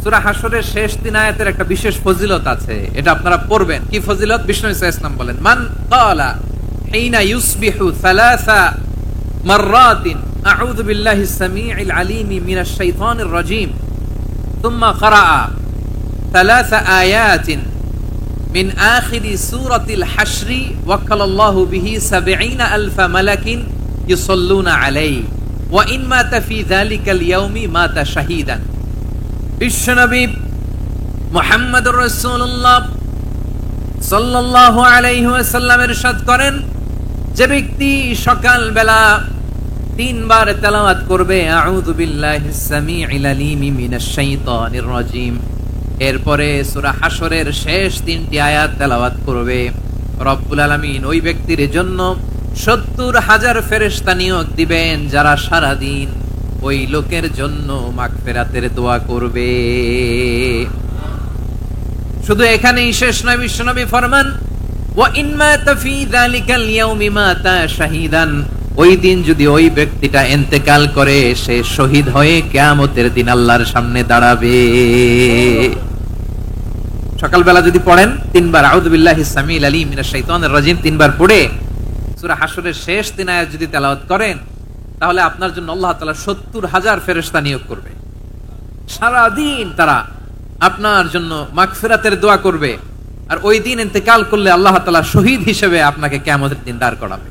সূরা হাশরের শেষ 3 আয়াতের একটা বিশেষ ফজিলত আছে, এটা আপনারা পড়বেন। কি ফজিলত? বিষ্ণু ইসা ইসলাম বলেন, মান ক্বালা হিনা ইউসবিহু সালাসা মাররাতিন আউযু বিল্লাহিস সামিউল আলীম মিনাশ শাইতানির রাজীম সুম্মা ক্বারাআ সালাসা আয়াতিন মিন আখিরি সূরাতিল হাশরি ওয়াক্কালাল্লাহু বিহি ৭০,০০০ মালাকিন ইউসাল্লুনা আলাইহি ওয়া ইন মাতা ফি যালিকাল ইয়াউমি মাতা শাহীদান। বিশ্বনবী মুহাম্মদুর রাসূলুল্লাহ সাল্লাল্লাহু আলাইহি ওয়াসাল্লাম ইরশাদ করেন, যে ব্যক্তি সকাল বেলা 3 বার তেলাওয়াত করবে আউযু বিল্লাহিস সামিউল আলীম মিনাশ শাইতানির রাজীম, এরপরে সূরা হাশরের শেষ 3টি আয়াত তেলাওয়াত করবে, রব্বুল আলামিন ওই ব্যক্তির জন্য ৭০,০০০ ফেরেশতা নিয়োগ দিবেন যারা সারা দিন ওই লোকের জন্য মাগফিরাতের দোয়া করবে। শুধু এখানেই শেষ নয়, বিশ্বনবী ফরমান, ওয়া ইন মাতা ফি যালিকাল ইয়াউমি মাতা শাহীদান, ওই দিন যদি ওই ব্যক্তিটা ইন্তেকাল করে সে শহীদ হয়ে কিয়ামতের দিন আল্লাহর সামনে দাঁড়াবে। সকালবেলা যদি পড়েন 3 বার আউযু বিল্লাহিস সামিউল আলীম মিনাশ শাইতানির রাজীম 3 বার পড়ে সূরা হাশরের শেষ 3 আয়াত যদি তেলাওয়াত করেন, তাহলে আপনার জন্য আল্লাহ তাআলা ৭০,০০০ ফেরেশতা নিয়োগ করবে, সারা দিন তারা আপনার জন্য মাগফিরাতের দোয়া করবে। আর ওই দিন ইন্তেকাল করলে আল্লাহ তাআলা শহীদ হিসেবে আপনাকে কিয়ামতের দিন দাঁড় করাবে।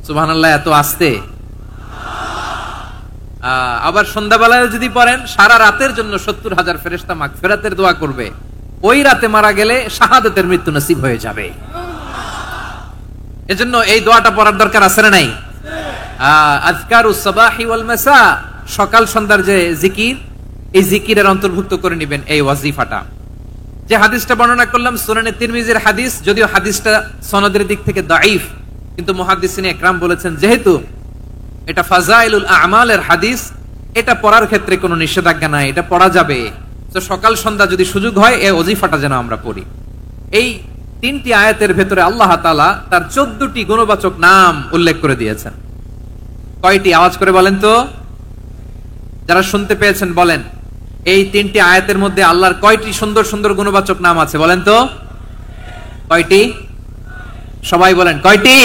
সুবহানাল্লাহ, এত আস্তে। আবার সন্ধ্যাবেলায় যদি পড়েন, সারা রাতের জন্য ৭০,০০০ ফেরেশতা মাগফিরাতের দোয়া করবে, ওই রাতে মারা গেলে শাহাদাতের মৃত্যু নসিব হয়ে যাবে। এজন্য এই দোয়াটা পড়ার দরকার আছে না নাই? আযকারুস সাবাহি ওয়াল মাসা, সকাল সন্ধ্যার যে জিকির, এই জিকিরের অন্তর্ভুক্ত করে নেবেন এই ওয়াজিফাটা। যে হাদিসটা বর্ণনা করলাম সুনানে তিরমিজির হাদিস, যদিও হাদিসটা সনদের দিক থেকে দাঈফ, কিন্তু মুহাদ্দিসিনে ইকরাম বলেছেন যেহেতু এটা ফাজাইলুল আমালের হাদিস, এটা পড়ার ক্ষেত্রে কোনো নিষেধাজ্ঞা নাই, এটা পড়া যাবে। তো সকাল সন্ধ্যা যদি সুযোগ হয় এই ওয়াজিফাটা যেন আমরা পড়ি। এই 3টি আয়াতের ভেতরে আল্লাহ তাআলা তার 14টি গুণবাচক নাম উল্লেখ করে দিয়েছেন। কয়টি? আওয়াজ করে বলেন তো, যারা শুনতে পেয়েছেন বলেন, এই 3টি আয়াতের মধ্যে আল্লাহর কয়টি সুন্দর সুন্দর গুণবাচক নাম আছে বলেন তো? কয়টি? সবাই বলেন কয়টি?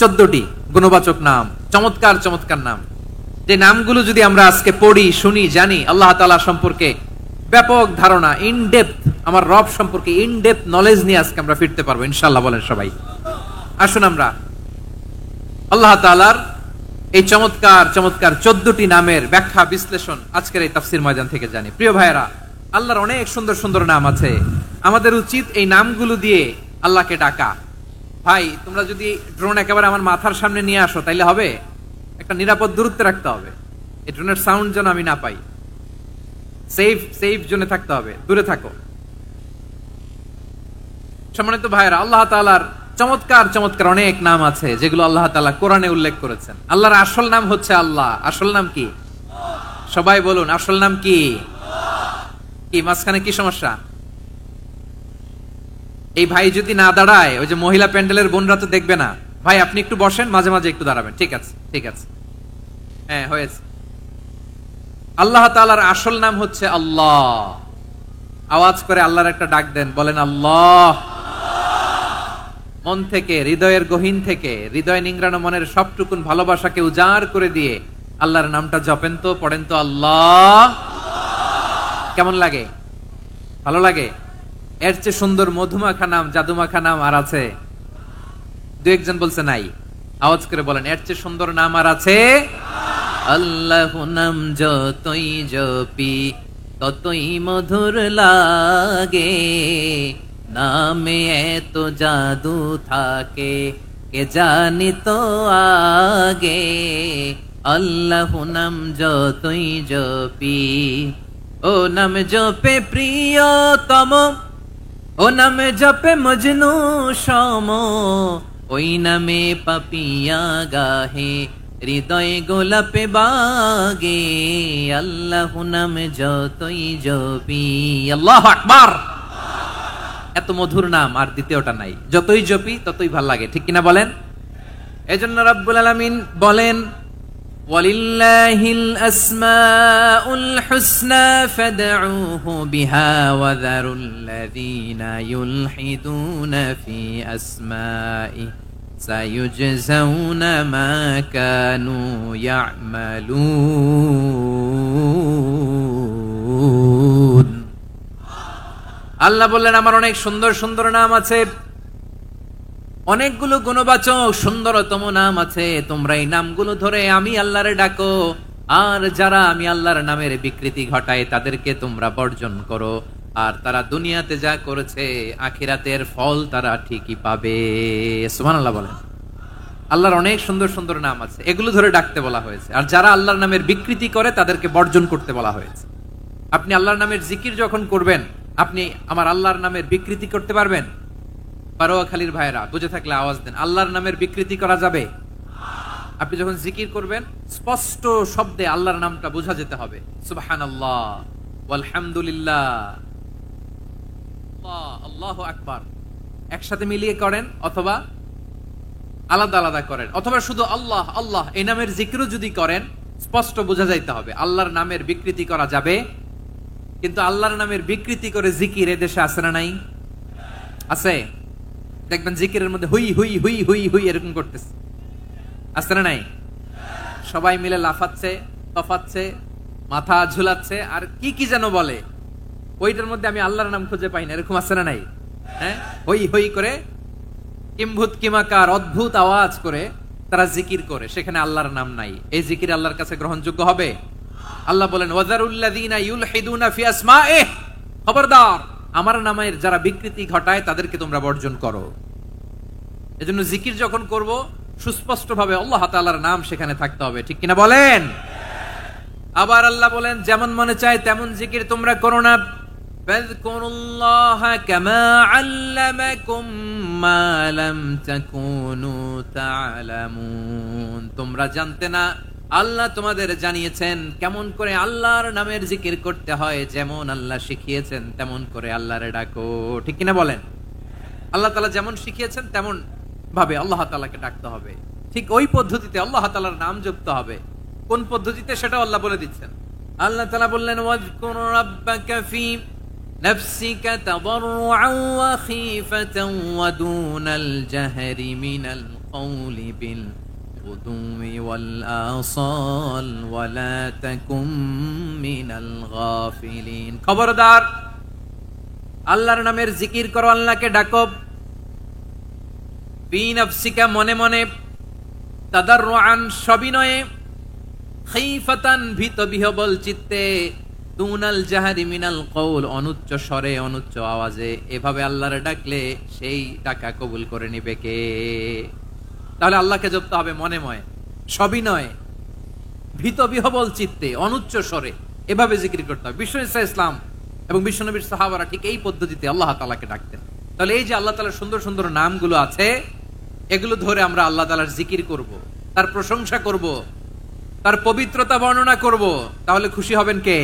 14টি গুণবাচক নাম, চমৎকার চমৎকার নাম। যে নামগুলো যদি আমরা আজকে পড়ি, শুনি, জানি, আল্লাহ তাআলা সম্পর্কে ব্যাপক ধারণা, ইন ডেপথ, আমার রব সম্পর্কে ইন ডেপথ নলেজ নিয়ে আজকে আমরা ফিরতে পারবো ইনশাআল্লাহ। বলেন সবাই। আসুন আমরা আল্লাহ তাআলার এই চমৎকার চমৎকার 14টি নামের ব্যাখ্যা বিশ্লেষণ আজকের এই তাফসীর ময়দান থেকে জানি। প্রিয় ভাইয়েরা, আল্লাহর অনেক সুন্দর সুন্দর নাম আছে, আমাদের উচিত এই নামগুলো দিয়ে আল্লাহকে ডাকা। ভাই, তোমরা যদি ড্রোন একেবারে আমার মাথার সামনে নিয়ে আসো তাইলে হবে? একটা নিরাপদ দূরত্বে রাখতে হবে, এই ড্রোনের সাউন্ড যেন আমি না পাই। সেফ জোনে থাকতে হবে, দূরে থাকো। সম্মানিত ভাইয়েরা, আল্লাহ তাআলার চমৎকার চমৎকার অনেক নাম আছে যেগুলো আল্লাহ তাআলা কোরআনে উল্লেখ করেছেন। আল্লাহর আসল নাম হচ্ছে আল্লাহ। আসল নাম কি? সবাই বলুন, আসল নাম কি? কি মাঝখানে কি সমস্যা? এই ভাই যদি না দাঁড়ায়, ওই যে মহিলা প্যান্ডেলের বোনরা তো দেখবে না। ভাই আপনি একটু বসেন, মাঝে মাঝে একটু দাঁড়াবেন। ঠিক আছে, ঠিক আছে, হ্যাঁ হয়েছে। আল্লাহ তাআলার আসল নাম হচ্ছে আল্লাহ। আওয়াজ করে আল্লাহর একটা ডাক দেন, বলেন আল্লাহ। মন থেকে, হৃদয়ের গহীন থেকে, হৃদয় নিংড়ানো মনের সবটুকুন ভালোবাসাকে উজাড় করে দিয়ে আল্লাহর নামটা জপেন তো, পড়েন তো আল্লাহ। কেমন লাগে? ভালো লাগে? এর চেয়ে সুন্দর মধুমাখা নাম, জাদুমাখা নাম আর আছে? দু একজন বলছে নাই। আওয়াজ করে বলেন, এর চেয়ে সুন্দর নাম আর আছে? আল্লাহ নাম যতই জপি ততই মধুর লাগে, নামে এত জাদু থাকে কে জানি তো আগে। আল্লাহ নাম যতই জপি, ও নাম জপে প্রিয়তম, ও নামে জপে মজনু সম, ওই নামে পাপিয়া গাহে হৃদয় গোলাপে বাগে। আল্লাহ নামে যতই জপি। আল্লাহু আকবার। এত মধুর নাম আর দ্বিতীয়টা নাই, যতই জপি ততই ভাল লাগে, ঠিক কিনা বলেন? এজন্য রব্বুল আলামিন বলেন, ওয়ালিল্লাহিল আসমাউল হুসনা ফাদউহু বিহা ওয়া যারুল্লাযীনা ইউলহিদুনা ফি আসমাইহি সায়ুজজাউনা মা কানু ইয়া'মালুন। আল্লাহ বললেন, আমার অনেক সুন্দর সুন্দর নাম আছে, অনেকগুলো গুণবাচক সুন্দরতম নাম আছে। তোমরা এই নামগুলো ধরে আমি আল্লাহরে ডাকো, আর যারা আমি আল্লাহর নামের বিকৃতি ঘটায় তাদেরকে তোমরা বর্জন করো। আর তারা দুনিয়াতে যা করেছে আখিরাতের ফল তারা ঠিকই পাবে। সুবহানাল্লাহ বলেন। আল্লাহর অনেক সুন্দর সুন্দর নাম আছে, এগুলো ধরে ডাকতে বলা হয়েছে। আর যারা আল্লাহর নামের বিকৃতি করে তাদেরকে বর্জন করতে বলা হয়েছে। আপনি আল্লাহর নামের জিকির যখন করবেন, আপনি আমার আল্লাহর নামের বিকৃতি করতে পারবেন? বারোয়াখালীর ভাইরা বুঝে থাকলে আওয়াজ দেন। আল্লাহর নামের বিকৃতি করা যাবে? আপনি যখন জিকির করবেন স্পষ্ট শব্দে আল্লাহর নামটা বোঝা যেতে হবে। সুবহানাল্লাহ, আলহামদুলিল্লাহ, আল্লাহু আকবার একসাথে মিলিয়ে করেন, অথবা আলাদা আলাদা করেন, অথবা শুধু আল্লাহ আল্লাহ এই নামের জিকিরও যদি করেন স্পষ্ট বোঝা যাইতে হবে। আল্লাহর নামের বিকৃতি করা যাবে, কিন্তু আল্লাহর নামের বিকৃতি করে জিকির এদেশে আছে না নাই? আছে। দেখবেন জিকিরের মধ্যে হুই হুই হুই হুই হুই এরকম করতেছে, আছে না নাই? সবাই মিলে লাফাচ্ছে, তফাচ্ছে, মাথা ঝুলাচ্ছে, আর কি কি যেন বলে, ওইটার মধ্যে আমি আল্লাহর নাম খুঁজে পাই না, এরকম আছে না নাই? হ্যাঁ, হই হই করে কিম্ভূত কিমাকার অদ্ভুত আওয়াজ করে তারা জিকির করে, সেখানে আল্লাহর নাম নাই। এই জিকির আল্লাহর কাছে গ্রহণযোগ্য হবে? আল্লাহ বলেন, ওয়াযারুল্লাযীনা ইউলহিদুনা ফি আসমাইহি, খবরদার আমার নামের যারা বিকৃতি ঘটায় তাদেরকে তোমরা বর্জন করো। এজন্য জিকির যখন করব সুস্পষ্ট ভাবে আল্লাহ তাআলার নাম সেখানে থাকতে হবে, ঠিক কিনা বলেন? আবার আল্লাহ বলেন, যেমন মনে চায় তেমন জিকির তোমরা করো না। ফাযকুরুল্লাহা কামা আল্লামাকুম মা লাম তাকুনু তা'লামুন। তোমরা জানতে না, আল্লাহ তোমাদের জানিয়েছেন কেমন করে আল্লাহর নামের জিকির করতে হয়। যেমন আল্লাহ শিখিয়েছেন তেমন করে আল্লাহরে ডাকো, ঠিক কিনা বলেন? আল্লাহ তাআলা যেমন শিখিয়েছেন তেমন ভাবে আল্লাহ তাআলাকে ডাকতে হবে, ঠিক ওই পদ্ধতিতে আল্লাহ তাআলার নাম জপতে হবে। কোন পদ্ধতিতে সেটা আল্লাহ বলে দিচ্ছেন। আল্লাহ তাআলা বললেন, ওয়াযকুর রাব্বাকা ফি নাফসিকা তাদাররুআন ওয়া খীফাতান ওয়া দুনাল জাহরি মিনাল কওলি বিল গুদুই ওয়াল আসাল ওয়া লা তাকুম মিনাল গাফিলিন। খবরদার আল্লাহর নামের জিকির করো, আল্লাহকে ডাকো। ফি নাফসিকা মনে মনে, তাদাররুআন সবিনয়ে, খীফাতান ভীত বিহবল চিত্তে, দুনাল জাহরি মিনাল কওল অনুচ্চ স্বরে অনুচ্চ আওয়াজে। এভাবে আল্লাহরে ডাকলে সেই ডাকা কবুল করে নিবে কে? তাহলে আল্লাহকে জপতে হবে মনে মনে, সবিনয়ে, ভীত বিহবল চিত্তে, অনুচ্চ স্বরে, এভাবে জিকির করতে হবে। বিশ্বনবী সাল্লাল্লাহু আলাইহি ওয়াসাল্লাম এবং বিশ্বনবীর সাহাবারা ঠিক এই পদ্ধতিতে আল্লাহ তাআলাকে ডাকতেন। তাহলে এই যে আল্লাহ তাআলার সুন্দর সুন্দর নামগুলো আছে, এগুলো ধরে আমরা আল্লাহ তাআলার জিকির করব, তার প্রশংসা করব, তার পবিত্রতা বর্ণনা করব, তাহলে খুশি হবেন কে?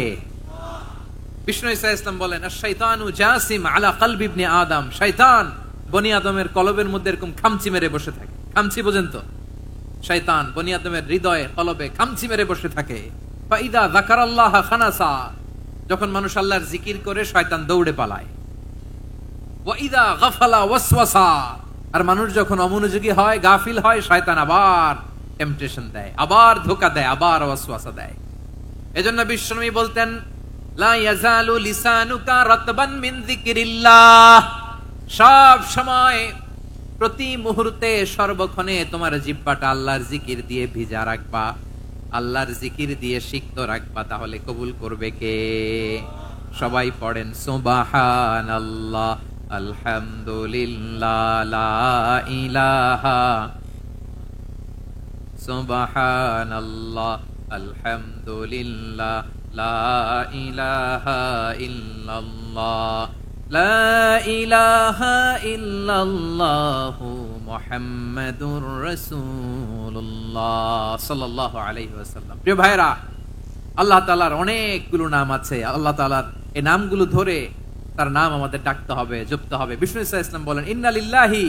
বিষ্ণু ইসা ইসলাম বলেন, আশ-শাইতানু জাসিম আলা কলবি ইবনে আদম। শয়তান বনি আদমের কলবের মধ্যে এরকম খামচি মেরে বসে থাকে। খামচি বোঝেন তো? শয়তান বনি আদমের হৃদয়ে কলবে খামচি মেরে বসে থাকে। ফাইদা যাকারাল্লাহ খানাসা, যখন মানুষ আল্লাহর জিকির করে শয়তান দৌড়ে পালায়। ওয়া ইদা গাফালা ওয়াসওয়াসা, আর মানুষ যখন অমনোযোগী হয়, গাফিল হয়, শয়তান আবার টেম্পটেশন দেয়, আবার ধোঁকা দেয়, আবার ওয়াসওয়াসা দেয়। এজন্য বিশ্বনবী বলতেন, লা ইয়াজালু লিসানুকা রাতবান মিন যিকরিল্লাহ, সব সময় প্রতি মুহূর্তে সর্বক্ষণে তোমার জিহ্বাটা আল্লাহর জিকির দিয়ে ভিজা রাখবা, আল্লাহর জিকির দিয়ে সিক্ত রাখবা, তাহলে কবুল করবে কে? সবাই পড়েন সুবহানাল্লাহ, আলহামদুলিল্লাহ, লা ইলাহা, সুবহানাল্লাহ, আলহামদুলিল্লাহ, লা ইলাহা ইল্লাল্লাহ, লা ইলাহা ইল্লাল্লাহু মুহাম্মাদুর রাসূলুল্লাহ সাল্লাল্লাহু আলাইহি ওয়াসাল্লাম। প্রিয় ভাইরা, আল্লাহ তাআলার অনেকগুলো নাম আছে। আল্লাহ তাআলার এই নামগুলো ধরে তার নাম আমাদের ডাকতে হবে, জপতে হবে। বিষ্ণু ইসলাম বলেন, ইন্না লিল্লাহি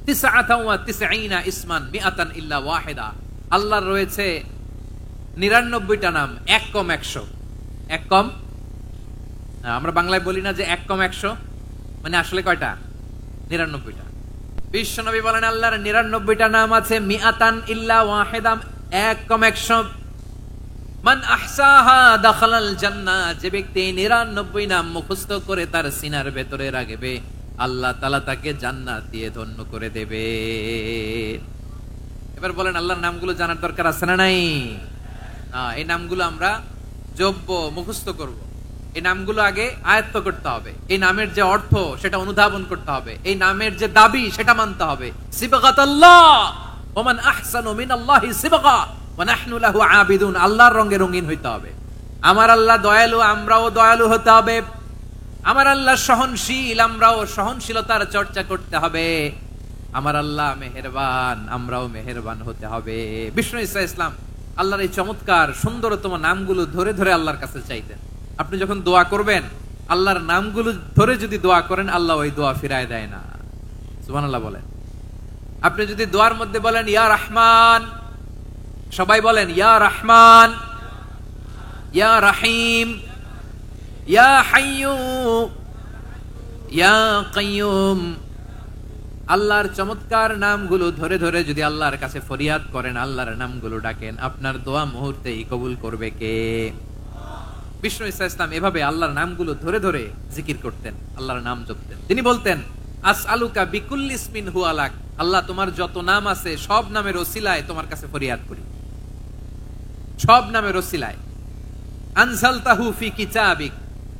99 ইসমান মিআতান ইল্লা ওয়াহিদা। আল্লাহর রয়েছে 99টা নাম, এক কম 100। এক কম, আমরা বাংলায় বলি না যে এক কম 100, মানে আসলে কয়টা? 99টা। বিশ্বনবী বলেন আল্লাহর 99টা নাম আছে, মিআতান ইল্লা ওয়াহিদাম, এক কম 100। মান আহসাহা দাখালাল জান্নাহ, যে ব্যক্তি 99 নাম মুখস্থ করে তার সিনার ভেতরে রাখবে, আল্লাহ তাআলা তাকে জান্নাত দিয়ে ধন্য করে দেবে। এবার বলেন আল্লাহর নামগুলো জানার দরকার আছে না নাই? এই নামগুলো আমরা জব্য মুখস্থ করব। এই নামগুলো আগে আয়ত্ত করতে হবে। এই নামের যে অর্থ সেটা অনুধাবন করতে হবে। এই নামের যে দাবি সেটা মানতে হবে। সিবগাতাল্লাহ ওয়া মান আহসানু মিনাল্লাহি সিবগা ওয়া নাহনু লাহু আবিদুন। আল্লাহর রঙে রঙিন হইতে হবে। আমার আল্লাহ দয়ালু, আমরাও দয়ালু হতে হবে। আমার আল্লাহ সহনশীল, আমরাও সহনশীলতার চর্চা করতে হবে। আমার আল্লাহ মেহেরবান, আমরাও মেহেরবান হতে হবে। বিষ্ণু ঈসা ইসলাম আল্লাহর এই চমৎকার সুন্দরতম নামগুলো ধরে ধরে আল্লাহর কাছে চাইতেন। আপনি যখন দোয়া করবেন, আল্লাহর নামগুলো ধরে যদি দোয়া করেন, আল্লাহ ওই দোয়া ফিরায় দেয় না। সুবহানাল্লাহ বলেন। আপনি যদি দোয়ার মধ্যে বলেন ইয়া রহমান, সবাই বলেন ইয়া রহমান, ইয়া রহিম, ইয়া হাইয়্যু, ইয়া কাইয়্যুম, আল্লাহর চমৎকার নামগুলো ধরে ধরে যদি আল্লাহর কাছে ফরিয়াদ করেন, আল্লাহর নামগুলো ডাকেন, আপনার দোয়া মুহূর্তেই কবুল করবে কে? বিষ্ণু ঈসা ইসলাম এভাবে আল্লাহর নামগুলো ধরে ধরে জিকির করতেন, আল্লাহর নাম জপতেন। তিনি বলতেন আসআলুকা বিকুল্লি ইসমিন হুয়া লাক, আল্লাহ তোমার যত নাম আছে সব নামের ওসিলায় তোমার কাছে ফরিয়াদ করি, সব নামের ওসিলায়। আনজালতাহু ফি কিতাবিক,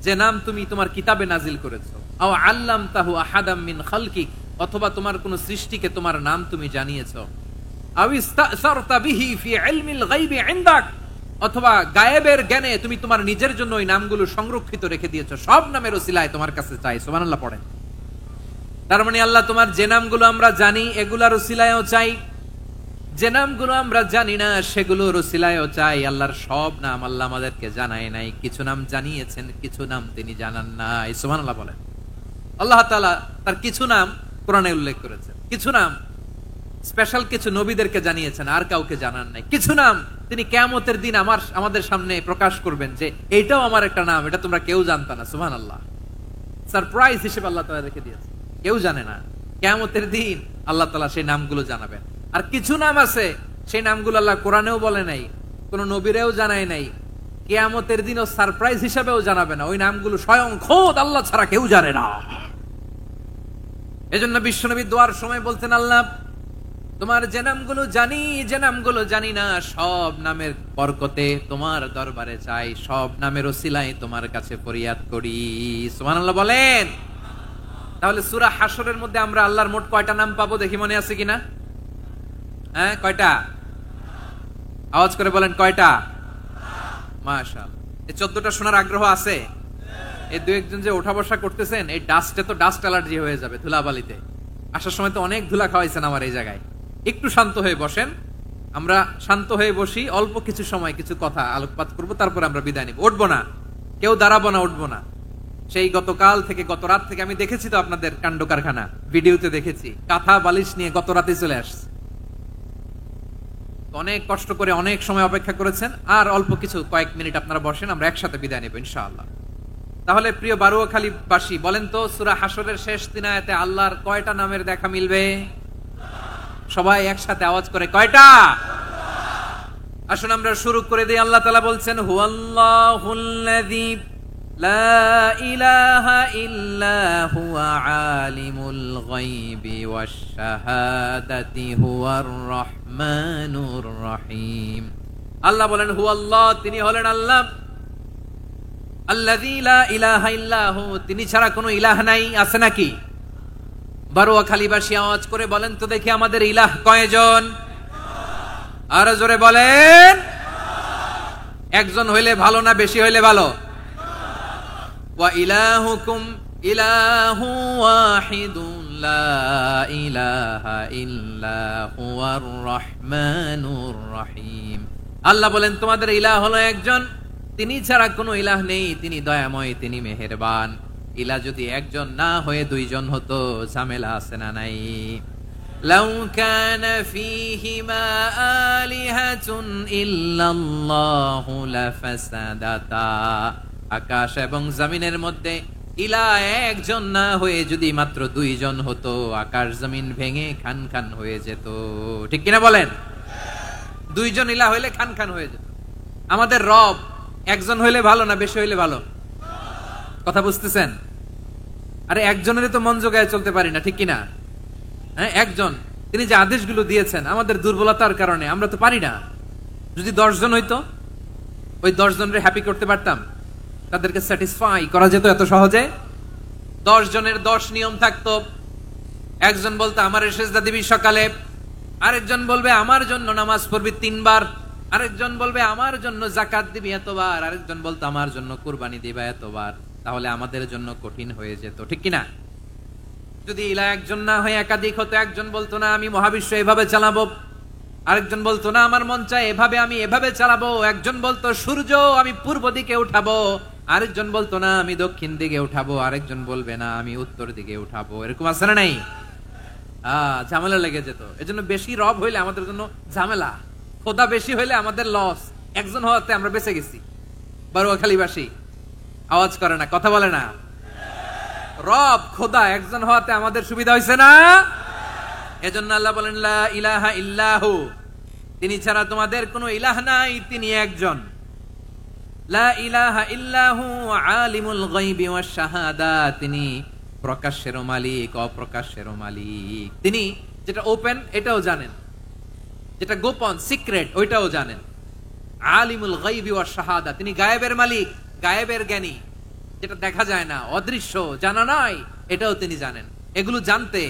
যে নাম তুমি তোমার কিতাবে নাজিল করেছো। আও আল্লামতাহু আহাদাম মিন খালকিক, অথবা তোমার কোন সৃষ্টিকে তোমার নাম তুমি জানিয়েছো। আও ইস্তাসারতা বিহি ফি ইলমিল গায়বি ইনদাক, অথবা গায়েবের জ্ঞানে তুমি তোমার নিজের জন্য ওই নামগুলো সংরক্ষিত রেখে দিয়েছো। সব নামের ওসিলায় তোমার কাছে চাই। সুবহানাল্লাহ পড়েন। তার মানে আল্লাহ তোমার যে নামগুলো আমরা জানি এগুলার ওসিলায়ও চাই, যে নামগুলো আমরা জানি না সেগুলোর ওসিলায়ও চাই। আল্লাহর সব নাম আল্লাহ আমাদেরকে জানায় নাই, কিছু নাম জানিয়েছেন, কিছু নাম তিনি জানান নাই। সুবহানাল্লাহ বলেন। আল্লাহ তাআলা তার কিছু নাম কোরআনে উল্লেখ করেছেন, কিছু নাম স্পেশাল কিছু নবীদেরকে জানিয়েছেন, আর কাউকে জানান নাই। কিছু নাম তিনি কিয়ামতের দিন আমাদের সামনে প্রকাশ করবেন যে এইটাও আমার একটা নাম, এটা তোমরা কেউ জানতা না। সুবহানাল্লাহ, সারপ্রাইজ হিসেবে আল্লাহ তাআলা রেখে দিয়েছেন, কেউ জানে না। কিয়ামতের দিন আল্লাহ তাআলা সেই নামগুলো জানাবেন। আর কিছু নাম আছে সেই নামগুলো আল্লাহ কোরআনেও বলে নাই, কোন নবীরেও জানায় নাই, কিয়ামতের দিনও সারপ্রাইজ হিসেবেও জানাবে না। ওই নামগুলো স্বয়ং খোদ আল্লাহ ছাড়া কেউ জানে না। এজন্য বিশ্বনবী দোয়ার সময় বলতেন, আল্লাহ তোমার যে নামগুলো জানি, যে নামগুলো জানি না, সব নামের বরকতে তোমার দরবারে চাই, সব নামের ওসিলায় তোমার কাছে ফরিয়াদ করি। সুবহানাল্লাহ বলেন। তাহলে সূরা হাশরের মধ্যে আমরা আল্লাহর মোট কয়টা নাম পাবো দেখি, মনে আছে কিনা? হ্যাঁ, কয়টা? আওয়াজ করে বলেন কয়টা? মাশাআল্লাহ। এই 14টা শোনার আগ্রহ আছে? এই দু একজন যে ওঠা বসা করতেছেন, এই ডাস্টে তো ডাস্ট অ্যালার্জি হয়ে যাবে, ধুলাবালিতে। আসার সময় তো অনেক ধুলা খাওয়াইছেন আমার এই জায়গায়। একটু শান্ত হয়ে বসেন, আমরা শান্ত হয়ে বসি, অল্প কিছু সময় কিছু কথা আলোকপাত করবো, তারপর আমরা বিদায় নিব। উঠবো না, কেউ দাঁড়াবো না, উঠবো না। সেই গতকাল থেকে, গত রাত থেকে আমি দেখেছি তো আপনাদের কাণ্ড কারখানা, ভিডিওতে দেখেছি, কাঁথা বালিশ নিয়ে গত রাতে চলে আসছে। অনেক কষ্ট করে অনেক সময় অপেক্ষা করেছেন, আর অল্প কিছু কয়েক মিনিট আপনারা বসেন, আমরা একসাথে বিদায় নেব ইনশাআল্লাহ। তাহলে প্রিয় বারুয়াখালীবাসী, বলেন তো সূরা হাশরের শেষ 3 আয়াতে আল্লাহর কয়টা নামের দেখা মিলবে? সবাই একসাথে আওয়াজ করে কয়টা? আসুন আমরা শুরু করে দিই। আল্লাহ তাআলা বলছেন, হুয়াল্লাহুল্লাযী লা ইলাহা ইল্লা হুয়া আলিমুল গায়বি ওয়াশ শাহাদাতি হুয়ার রহমানুর রহিম। আল্লাহ বলেন হুয়াল্লাহ, তিনি হলেন আল্লাহ। আল্লাযী লা ইলাহা ইল্লা হু, তিনি ছাড়া কোনো ইলাহ নাই। আছে নাকি? বারুয়াখালীবাসী আওয়াজ করে বলেন তো দেখি, আমাদের ইলাহ কয়জন? আর জোরে বলেন। একজন হইলে ভালো না বেশি হইলে ভালো? ওয়া ইলাহুকুম ইলাহু ওয়াহিদুন লা ইলাহা ইল্লা হুয়ার রহমানুর রহিম। আল্লাহ বলেন তোমাদের ইলাহ হলো একজন, তিনি ছাড়া কোনো ইলাহ নেই, তিনি দয়াময়, তিনি মেহেরবান। ইলাহ যদি একজন না হয়ে দুইজন হতো, ঝামেলা আছে না নাই? লাউ কানা ফীহিমা আলিহাতুন ইল্লাল্লাহু লাফাসাদাতা, আকাশ এবং জমিনের মধ্যে ইলাহ একজন না হয়ে যদি মাত্র দুইজন হতো, আকাশ জমিন ভেঙে খান খান হয়ে যেত। ঠিক কিনা বলেন? দুইজন ইলাহ হইলে খান খান হয়ে যেত। আমাদের রব একজন হইলে ভালো না বেশি হইলে ভালো? কথা বুঝতেছেন? আরে একজনের তো মন জোগায় চলতে পারি না, ঠিক কিনা? হ্যাঁ, একজন, তিনি যে আদেশগুলো দিয়েছেন আমাদের দুর্বলতার কারণে আমরা তো পারি না। যদি 10 জন হইতো, ওই 10 জনের হ্যাপি করতে পারতাম, তাদেরকে স্যাটিসফাই করা যেত এত সহজে? 10 জনের 10 নিয়ম থাকতো। একজন বলতো আমার সেজদা দিবি সকালে, আরেকজন বলবে আমার জন্য নামাজ পড়বি 3 বার, আরেকজন বলবে আমার জন্য যাকাত দিবি এতবার, আরেকজন বলতো আমার জন্য কুরবানি দিবা এতবার। তাহলে আমাদের জন্য কঠিন হয়ে যেত, ঠিক কিনা? যদি ইলাহ একজন না হয়ে একাধিক হতো, একজন বলতো না আমি মহাবিশ্ব এভাবে চালাবো, আরেকজন বলতো না আমার মন চায় এভাবে, আমি এভাবে চালাবো, একজন বলতো সূর্য আমি পূর্ব দিকে উঠাবো, আরেকজন বলতো না আমি দক্ষিণ দিকে উঠাবো, আরেকজন বলবে না আমি উত্তর দিকে উঠাবো। এরকম আছে না নাই? ঝামেলা লেগে যেত। এজন্য বেশি রব হইলে আমাদের জন্য ঝামেলা, খোদা বেশি হইলে আমাদের লস। একজন হওয়াতে আমরা বেঁচে গেছি। বারুয়াখালীবাসী আওয়াজ করে না, কথা বলে না। রব খোদা একজন হওয়াতে আমাদের সুবিধা হয়েছে না? এজন্য আল্লাহ বলেন লা ইলাহা ইল্লাহু, তিনি ছাড়া তোমাদের কোনো ইলাহ নাই, তিনি একজন। লা ইলাহা ইল্লাহু আলিমুল গায়বি ওয়াশ শাহাদা, তিনি প্রকাশ্যেরও মালিক অপ্রকাশ্যেরও মালিক। তিনি যেটা ওপেন এটাও জানেন, যেটা গোপন সিক্রেট ওইটাও জানেন। আলিমুল গায়বি ওয়াশ শাহাদা, তিনি গায়েবের মালিক, গায়েবের জ্ঞানী, যেটা দেখা যায় না, অদৃশ্য, জানা নাই, এটাও তিনি জানেন। এগুলো জানতে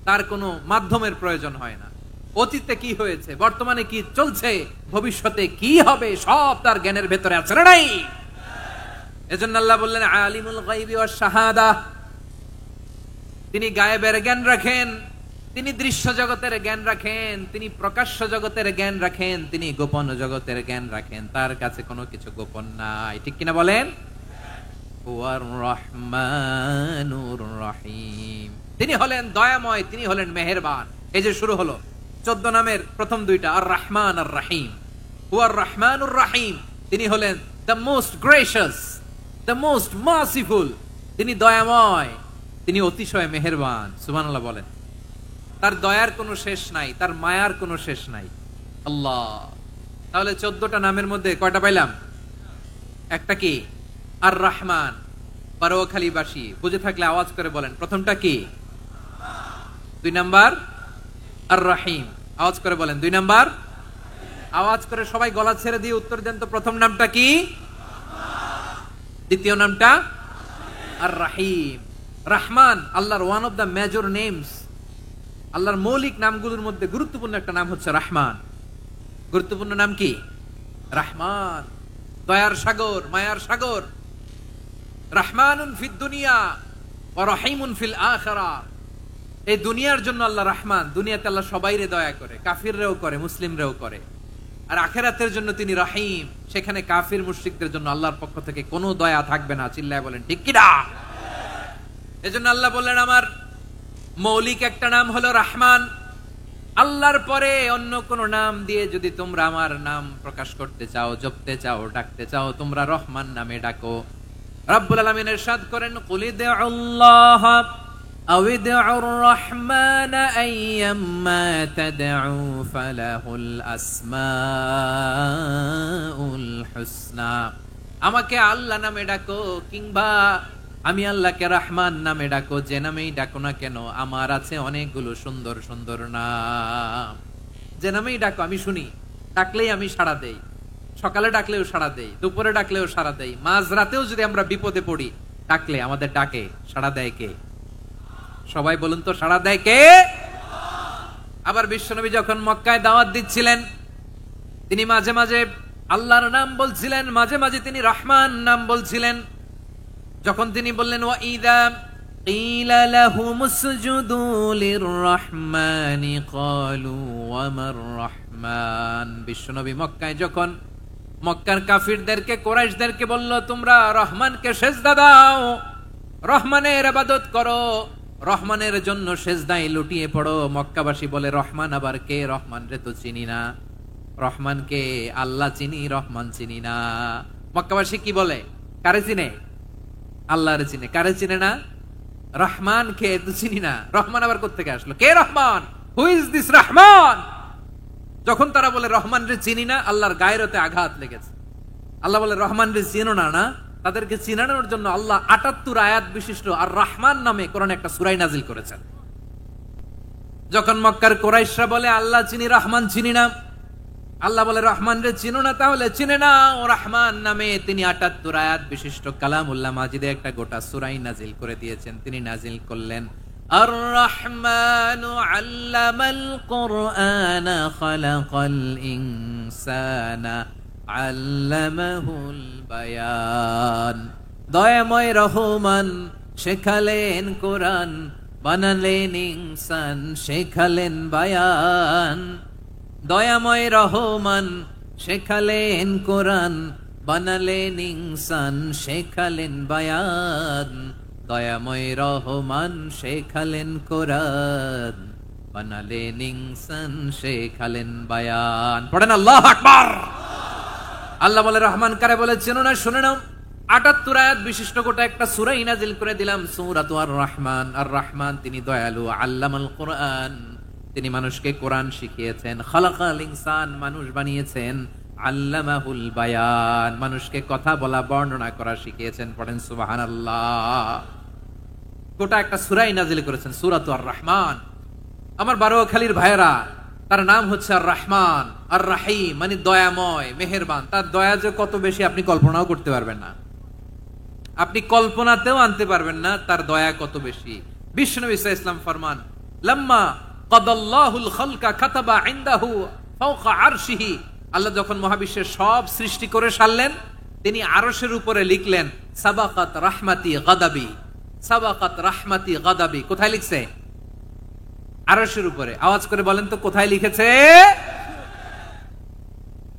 তার কোনো মাধ্যমের প্রয়োজন হয় না। অতীতে কি হয়েছে, বর্তমানে কি চলছে, ভবিষ্যতে কি হবে, সব তার জ্ঞানের ভেতরে আছে না নাই? এজন্য আল্লাহ বললেন আলিমুল গায়বি ওয়াশ শাহাদা, তিনি গায়েবের জ্ঞান রাখেন, তিনি দৃশ্য জগতের জ্ঞান রাখেন, তিনি প্রকাশ্য জগতের জ্ঞান রাখেন, তিনি গোপন জগতের জ্ঞান রাখেন। তার কাছে কোনো কিছু গোপন নাই, ঠিক কিনা বলেন? হুয়ার রহমানুর রহিম, তিনি হলেন দয়াময়, তিনি হলেন মেহেরবান। এই যে শুরু হলো 14 নামের প্রথম দুইটা, আর রহমান আর রহিম। হুয়ার রহমানুর রহিম, তিনি হলেন the most gracious, the most merciful, তিনি দয়াময়, তিনি অতিশয় মেহেরবান। সুবহানাল্লাহ বলেন। তার দয়ার কোনো শেষ নাই, তার মায়ার কোনো শেষ নাই। আল্লাহ, তাহলে 14টা নামের মধ্যে কয়টা পাইলাম? একটা কি? আর রহমান। বারোয়াখালীবাসী বুঝে থাকলে আওয়াজ করে বলেন, প্রথমটা কি? 2 নাম্বার আর রহিম। আওয়াজ করে বলেন 2 নাম্বার। আওয়াজ করে সবাই গলা ছেড়ে দিয়ে উত্তর দেন তো, প্রথম নামটা কি? দ্বিতীয় নামটা আর রহিম। রহমান আল্লাহর one of the major names, আল্লাহর মৌলিক নামগুলোর মধ্যে গুরুত্বপূর্ণ একটা নাম হচ্ছে রহমান। গুরুত্বপূর্ণ নাম কি? রহমান, দয়ার সাগর, মায়ার সাগর। রহমানুন ফিদ দুনিয়া ওয়া রহিমুন ফিল আখিরাহ। এই দুনিয়ার জন্য আল্লাহ রহমান, দুনিয়াতে আল্লাহ সবাইরে দয়া করে, কাফিররেও করে, মুসলিমরেও করে। আর আখিরাতের জন্য তিনি রহিম, সেখানে কাফির মুশরিকদের জন্য আল্লাহর পক্ষ থেকে কোনো দয়া থাকবে না। চিল্লায় বলেন ঠিক কি না? এজন্য আল্লাহ বললেন আমার মৌলিক একটা নাম হলো রহমান। আল্লাহর পরে অন্য কোন নাম দিয়ে যদি তোমরা আমার নাম প্রকাশ করতে চাও, জপতে চাও, ডাকতে চাও, তোমরা রহমান নামে ডাকো। রব্বুল আলামিন ইরশাদ করেন কুলিদুল্লাহ আউইদুর রহমান আইয়াম্মা তাদউ ফালাহুল আসমাউল হুসনা। আমাকে আল্লাহ নামে ডাকো, কিংবা আমি আল্লাহকে রহমান নামে ডাকো, যে নামেই ডাকো না কেন আমার আছে অনেকগুলো সুন্দর সুন্দর নাম। যে নামেই ডাকো আমি শুনি, ডাকলেই আমি সাড়া দেই। সকালে ডাকলেও সাড়া দেই, দুপুরে ডাকলেও সাড়া দেই, মাঝরাতেও যদি আমরা বিপদে পড়ি ডাকলে আমাদের ডাকে সাড়া দেয় কে? সবাই বলুন তো, সাড়া দেয় কে? আবার বিশ্বনবী যখন মক্কায় দাওয়াত দিচ্ছিলেন, তিনি মাঝে মাঝে আল্লাহর নাম বলছিলেন, মাঝে মাঝে তিনি রহমান নাম বলছিলেন। যখন তিনি বললেন ওয়া ইযা ক্বিলা লাহুমুসজুদু লিররহমানি ক্বালু ওয়া মার রহমান। বিশ্বনবী মক্কায় যখন মক্কার কাফিরদেরকে, কুরাইশদেরকে বলল তোমরা রহমানকে সিজদা দাও, রহমানের ইবাদত করো, রহমানের জন্য সেজদায় লুটিয়ে পড়ো। মক্কাবাসী বলে রহমান আবার কে? রহমান রে তো চিনি না। রহমান কে? আল্লাহ চিনি, রহমান চিনি না। মক্কাবাসী কি বলে? কারে চিনে? আল্লাহরে চিনে। কারে চিনে না? রহমান কে তো চিনি না। রহমান আবার কোত্থেকে আসলো? কে Rahman? Who is this Rahman? যখন তারা বলে রহমান রে চিনি না, আল্লাহর গায়রতে আঘাত লেগেছে। আল্লাহ বলে রহমান রে চিনো না? না, তাদেরকে চিনানোর জন্য আল্লাহ ৭৮ আয়াত বিশিষ্ট আর রহমান নামে কোরআনে একটা সূরা নাজিল করেছেন। যখন মক্কার কুরাইশরা বলে আল্লাহ চিনি, রহমান চিনি না, আল্লাহ বলে রহমান রে চিনো না, তাহলে চিনে না ও রহমান নামে তিনি ৭৮ আয়াত বিশিষ্ট কালামুল্লাহ মাজিদে একটা গোটা সূরা নাজিল করে দিয়েছেন। তিনি নাজিল করলেন আর রহমানু আল্লামাল কুরআনা খালাকাল ইনসানা আল্লামাহুল বায়ান। দয়াময় রহমান শেখালেন কোরআন, বানালেন ইনসান, শেখালেন বায়ান। দয়াময় রহমান শেখালেন কোরআন, বানালেন ইনসান, শেখালেন বায়ান। দয়াময় রহমান শেখালেন কোরআন, বানালেন ইনসান, শেখালেন বায়ান। পড়েন আল্লাহু আকবার। আল্লাহ বলে রহমান কারে বলে চেনো না? শুনে নাও, ৭৮ আয়াত বিশিষ্ট গোটা একটা সূরা নাজিল করে দিলাম, সূরাতু আর রহমান। আর রহমান তিনি দয়ালু। আল্লামাল কোরআন, তিনি মানুষকে কোরআন শিখিয়েছেন। খালাকাল ইনসান, মানুষ বানিয়েছেন। আল্লামাহুল বায়ান, মানুষকে কথা বলা, বর্ণনা করা শিখিয়েছেন। পড়েন সুবহানাল্লাহ। গোটা একটা সূরা নাজিল করেছেন, সূরাতু আর রহমান। আমার বারোয়াখালীর ভাইয়েরা, তার নাম হচ্ছে আর রহমান আর রাহিম, মানে দয়াময়, মেহেরবান। তার দয়া যে কত বেশি আপনি কল্পনাও করতে পারবেন না, আপনি কল্পনাতেও আনতে পারবেন না তার দয়া কত বেশি। বিশ্বনবী সাল্লাল্লাহু আলাইহি ওয়াসাল্লাম ফরমান, লাম্মা কাদাল্লাহুল খালকা কাতাবা ইনদাহু ফাওকা আরশিহি। আল্লাহ যখন মহাবিশ্বের সব সৃষ্টি করে সারলেন, তিনি আরশের উপরে লিখলেন সাবাকাত রাহমাতি গাদাবি। সাবাকাত রাহমাতি গাদাবি কোথায় লিখছে? আরশের উপরে। আওয়াজ করে বলেন তো কোথায় লিখেছে?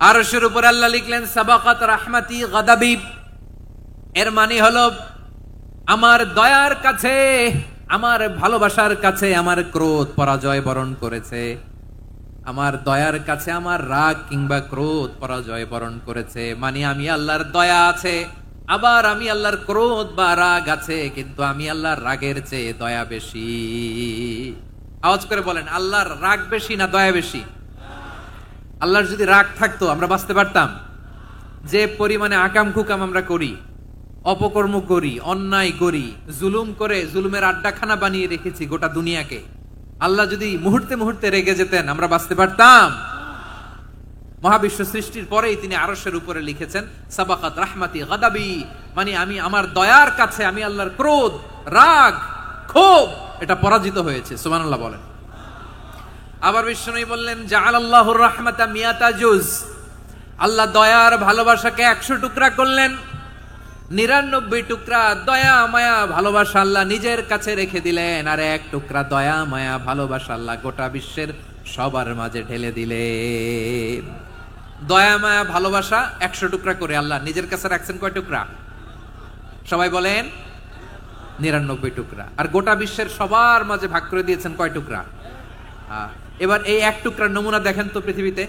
আরশের উপরে আল্লাহ লিখলেন সাবাকাত রাহমাতি গাদাবি। এর মানে হলো আমার দয়ার কাছে, আমার ভালোবাসার কাছে আমার ক্রোধ পরাজয় বরণ করেছে। আমার দয়ার কাছে আমার রাগ কিংবা ক্রোধ পরাজয় বরণ করেছে। মানে আমি আল্লাহর দয়া আছে, আবার আমি আল্লাহর ক্রোধ বা রাগ আছে, কিন্তু আমি আল্লাহর রাগের চেয়ে দয়া বেশি। আওয়াজ করে বলেন, আল্লাহর রাগ বেশি না দয়া বেশি? আল্লাহর যদি রাগ থাকতো আমরা বাঁচতে পারতাম? যে পরিমাণে আকাম কুকাম আমরা করি, অপকর্ম করি, অন্যায় করি, জুলুম করে জুলুমের আড্ডাখানা বানিয়ে রেখেছি গোটা দুনিয়াকে, আল্লাহ যদি মুহূর্তে মুহূর্তে রেগে যেতেন আমরা বাঁচতে পারতাম? মহাবিশ্ব সৃষ্টির পরেই তিনি আরশের উপরে লিখেছেন সাবাকাত রাহমাতি গাদাবি, মানে আমি আমার দয়ার কাছে আমি আল্লাহর ক্রোধ, রাগ, ক্ষোভ এটা পরাজিত হয়েছে। সুবহানাল্লাহ বলেন। আবার বিষ্ণু বললেন জাআলাল্লাহুর রাহমাতা মিয়াতা জুজ। আল্লাহ দয়ার ভালোবাসাকে 100 টুকরা করলেন। 99 টুকরা দয়া মায়া ভালোবাসা আল্লাহ নিজের কাছে রেখে দিলেন, আর 1 টুকরা দয়া মায়া ভালোবাসা আল্লাহ গোটা বিশ্বের সবার মাঝে ঢেলে দিলেন। দয়া মায়া ভালোবাসা 100 টুকরা করে আল্লাহ নিজের কাছে রাখছেন কয় টুকরা? সবাই বলেন 99 টুকরা। আর গোটা বিশ্বের সবার মাঝে ভাগ করে দিয়েছেন কয় টুকরা? এবার এই 1 টুকরার নমুনা দেখেন তো পৃথিবীতে।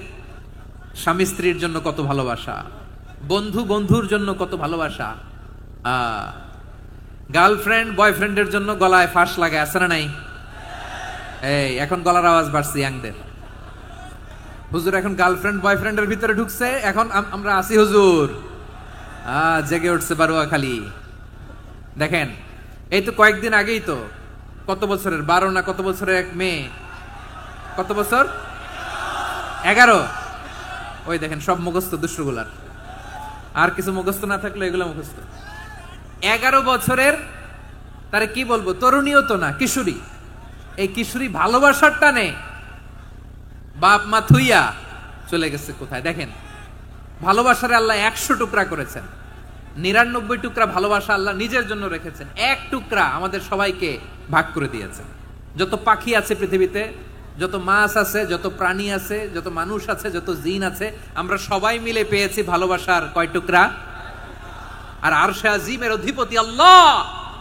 স্বামী স্ত্রীর জন্য কত ভালোবাসা, বন্ধু বন্ধুর জন্য কত ভালোবাসা, গার্লফ্রেন্ড বয়ফ্রেন্ডের জন্য গলায় ফাঁস লাগে, আছে না নাই? এই এখন গলার আওয়াজ বাড়ছে ইয়াংদের। হুজুর এখন গার্লফ্রেন্ড বয়ফ্রেন্ডের ভিতরে ঢুকছে, এখন আমরা আসি হুজুর। জেগে উঠছে বারোয়াখালী। দেখেন এই তো কয়েকদিন আগেই তো, কত বছরের 12 না কত বছরের এক মেয়ে, কত বছর? 11। ওই দেখেন সব মুখস্থ দুষ্টগুলার, আর কিছু মুখস্থ না থাকলে এগুলো মুখস্থ। 11 বছরের, তারে কি বলবো, তরুণীও তো না, কিশোরী। এই কিশোরী ভালোবাসার টানে বাপ মা থুইয়া চলে গেছে কোথায়? দেখেন ভালোবাসারে আল্লাহ 100 টুকরা করেছেন, 99 টুকরা ভালোবাসা আল্লাহ নিজের জন্য রেখেছেন, 1 টুকরা আমাদের সবাইকে ভাগ করে দিয়েছেন। যত পাখি আছে পৃথিবীতে, যত মাছ আছে, যত প্রাণী আছে, যত মানুষ আছে, যত জিন আছে, আমরা সবাই মিলে পেয়েছি ভালোবাসার কয় টুকরা? আর আরশে আজিমের অধিপতি আল্লাহ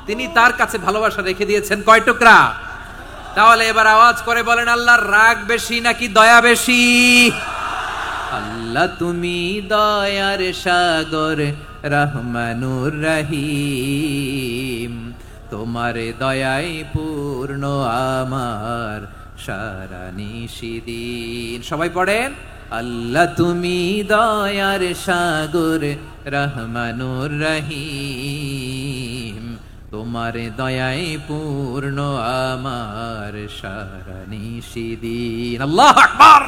তিনি তার কাছে ভালোবাসা রেখে দিয়েছেন কয় টুকরা? তাহলে এবার আওয়াজ করে বলেন, আল্লাহর রাগ বেশি নাকি দয়া বেশি? আল্লাহ তুমি দয়ার সাগর রহমানুর রহিম, তোমার দয়ায় পূর্ণ আমার সারা নিশিদিন। সবাই পড়েন, আল্লাহ তুমি দয়ার সাগর রহমানুর রহিম, তোমার দয়ায় পূর্ণ আমার সারা নিশিদিন। আল্লাহু আকবার।